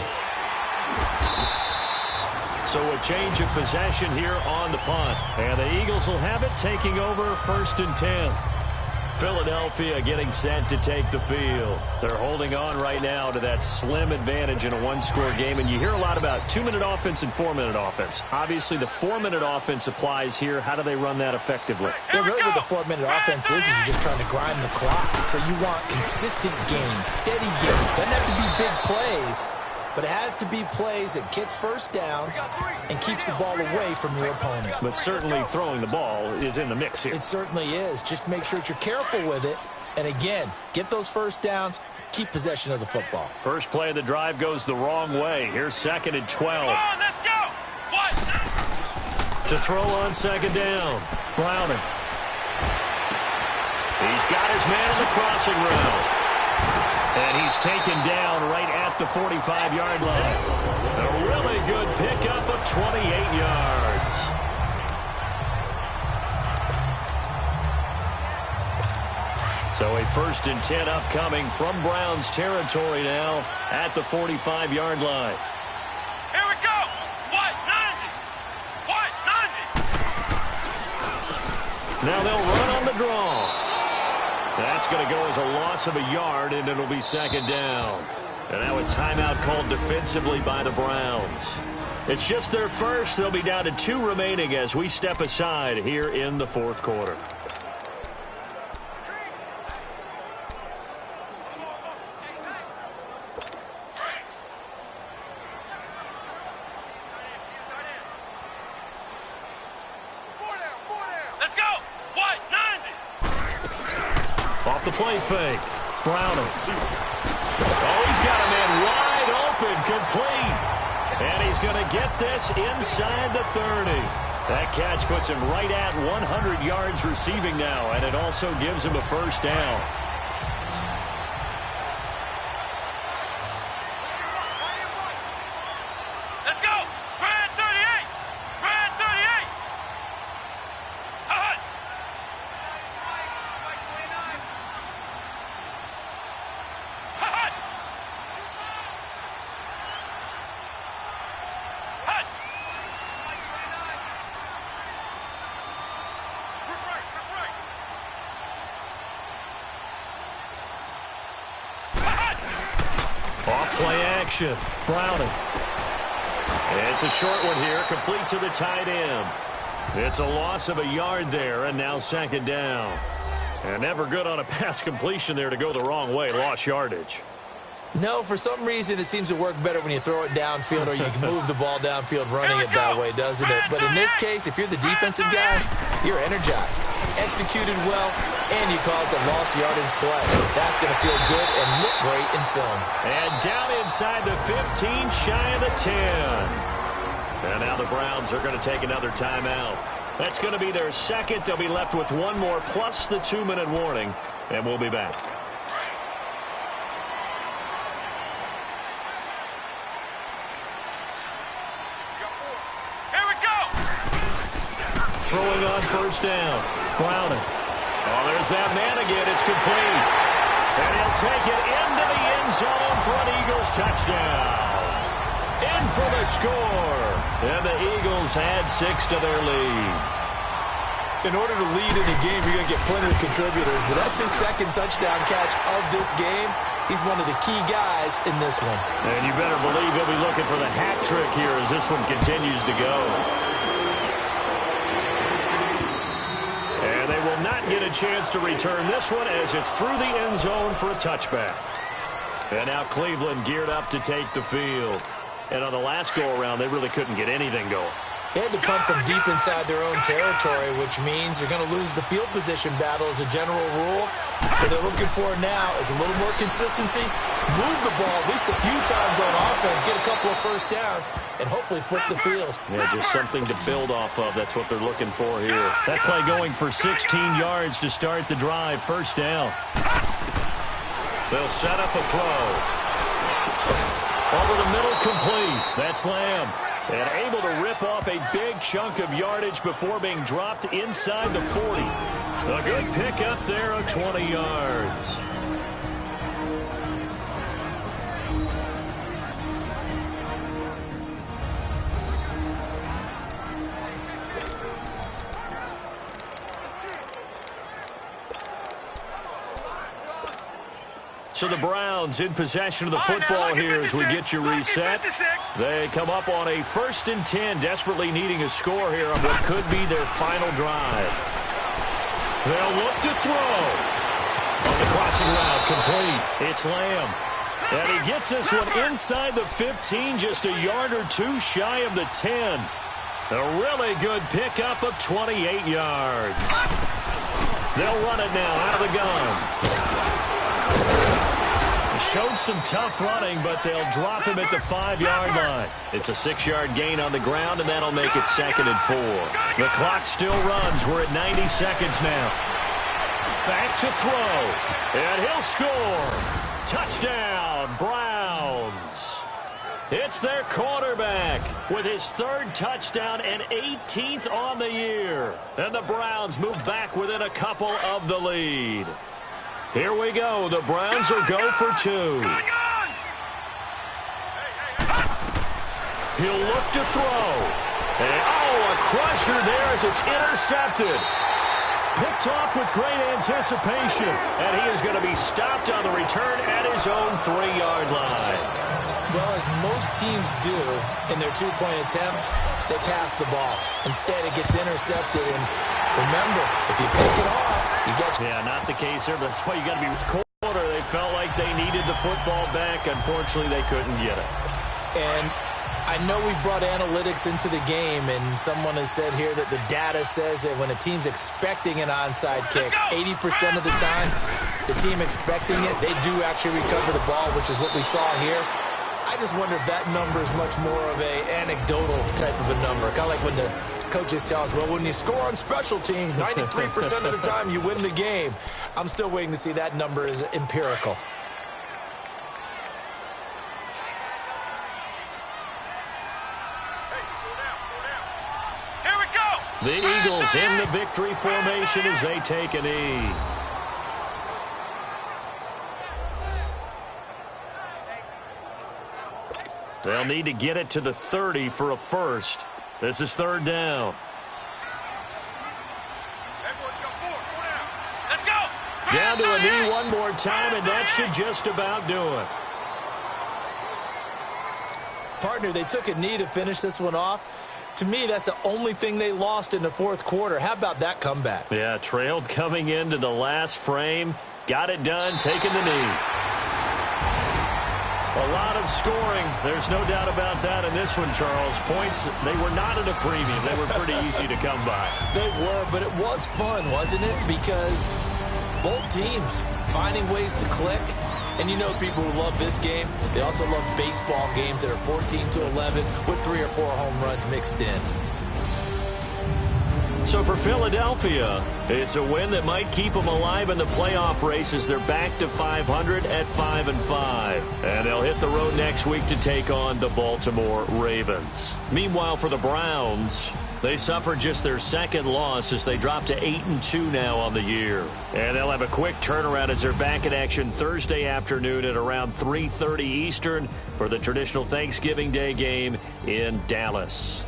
So a change of possession here on the punt. And the Eagles will have it, taking over 1st and 10. Philadelphia getting set to take the field. They're holding on right now to that slim advantage in a 1-score game. And you hear a lot about 2-minute offense and 4-minute offense. Obviously, the 4-minute offense applies here. How do they run that effectively? Yeah, really what the 4-minute offense is you're just trying to grind the clock. So you want consistent gains, steady gains. Doesn't have to be big plays, but it has to be plays that gets first downs and keeps the ball away from your opponent. But certainly throwing the ball is in the mix here. It certainly is. Just make sure that you're careful with it. And again, get those first downs, keep possession of the football. First play of the drive goes the wrong way. Here's 2nd and 12. Come on, let's go. What? To throw on 2nd down. Browning. He's got his man in the crossing route. And he's taken down right at the 45-yard line. A really good pickup of 28 yards. So a 1st and 10 upcoming from Browns territory now at the 45-yard line. Here we go. What? 90. What? 90. Now they'll run on the draw. That's going to go as a loss of a yard, and it'll be 2nd down. And now a timeout called defensively by the Browns. It's just their first. They'll be down to 2 remaining as we step aside here in the 4th quarter. Let's go. What? 90. Off the play fake. Browning. Oh, he's got a man wide open, complete. And he's going to get this inside the 30. That catch puts him right at 100 yards receiving now, and it also gives him a 1st down. Let's go. Brad 38. Brad 38. Hut. Off play action. Browning. It's a short one here, complete to the tight end. It's a loss of a yard there, and now second down. And never good on a pass completion there to go the wrong way. Lost yardage. No, for some reason it seems to work better when you throw it downfield or you can move the ball downfield running it that way, doesn't it? But in this case, if you're the defensive guys, you're energized, executed well, and you caused a lost yardage play. That's going to feel good and look great in film. And down inside the 15, shy of the 10. And now the Browns are going to take another timeout. That's going to be their second. They'll be left with one more plus the 2-minute warning, and we'll be back. Throwing on first down. Browning. Oh, there's that man again. It's complete. And he'll take it into the end zone for an Eagles touchdown. In for the score. And the Eagles add 6 to their lead. In order to lead in a game, you're going to get plenty of contributors, but that's his second touchdown catch of this game. He's one of the key guys in this one. And you better believe he'll be looking for the hat trick here as this one continues to go. And they will not get a chance to return this one as it's through the end zone for a touchback. And now Cleveland geared up to take the field. And on the last go-around, they really couldn't get anything going. They had to punt from deep inside their own territory, which means they're going to lose the field position battle as a general rule. What they're looking for now is a little more consistency, move the ball at least a few times on offense, get a couple of first downs, and hopefully flip the field. Yeah, just something to build off of. That's what they're looking for here. That play going for 16 yards to start the drive. First down. They'll set up a throw. Over the middle, complete. That's Lamb. And able to rip off a big chunk of yardage before being dropped inside the 40. A good pickup there of 20 yards. So the Browns in possession of the football here as we get you reset. They come up on a 1st and 10, desperately needing a score here on what could be their final drive. They'll look to throw. On the crossing route, complete. It's Lamb. And he gets this one inside the 15, just a yard or two shy of the 10. A really good pickup of 28 yards. They'll run it now out of the gun. Showed some tough running, but they'll drop him at the 5-yard line. It's a 6-yard gain on the ground, and that'll make it 2nd and 4. The clock still runs. We're at 90 seconds now. Back to throw, and he'll score. Touchdown, Browns. It's their quarterback with his 3rd touchdown and 18th on the year. And the Browns move back within a couple of the lead. Here we go. The Browns will go for 2. He'll look to throw. And, a crusher there as it's intercepted. Picked off with great anticipation. And he is going to be stopped on the return at his own 3-yard line. Well, as most teams do in their 2-point attempt, they pass the ball. Instead, it gets intercepted. And remember, if you pick it off, you get... Yeah, not the case there, but that's why you got to be with quarter. They felt like they needed the football back. Unfortunately, they couldn't get it. And I know we brought analytics into the game, and someone has said here that the data says that when a team's expecting an onside kick, 80% of the time, the team expecting it, they do actually recover the ball, which is what we saw here. I just wonder if that number is much more of a anecdotal type of a number. Kind of like when the coaches tell us, well, when you score on special teams, 93% of the time you win the game. I'm still waiting to see that number is empirical. Here we go. The Eagles in the victory formation as they take a knee. They'll need to get it to the 30 for a first. This is 3rd down. Let's go. Down to a knee one more time, and that should just about do it. Partner, they took a knee to finish this one off. To me, that's the only thing they lost in the fourth quarter. How about that comeback? Yeah, trailed coming into the last frame. Got it done, taking the knee. A lot of scoring. There's no doubt about that in this one, Charles. Points, they were not at a premium. They were pretty easy to come by. They were, but it was fun, wasn't it? Because both teams finding ways to click. And you know people who love this game, they also love baseball games that are 14-11 with 3 or 4 home runs mixed in. So for Philadelphia, it's a win that might keep them alive in the playoff race as they're back to 500 at 5-5. And they'll hit the road next week to take on the Baltimore Ravens. Meanwhile, for the Browns, they suffered just their second loss as they drop to 8-2 now on the year. And they'll have a quick turnaround as they're back in action Thursday afternoon at around 3:30 Eastern for the traditional Thanksgiving Day game in Dallas.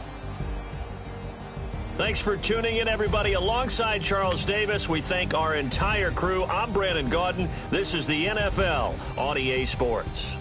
Thanks for tuning in, everybody. Alongside Charles Davis, we thank our entire crew. I'm Brandon Gaudin. This is the NFL on EA Sports.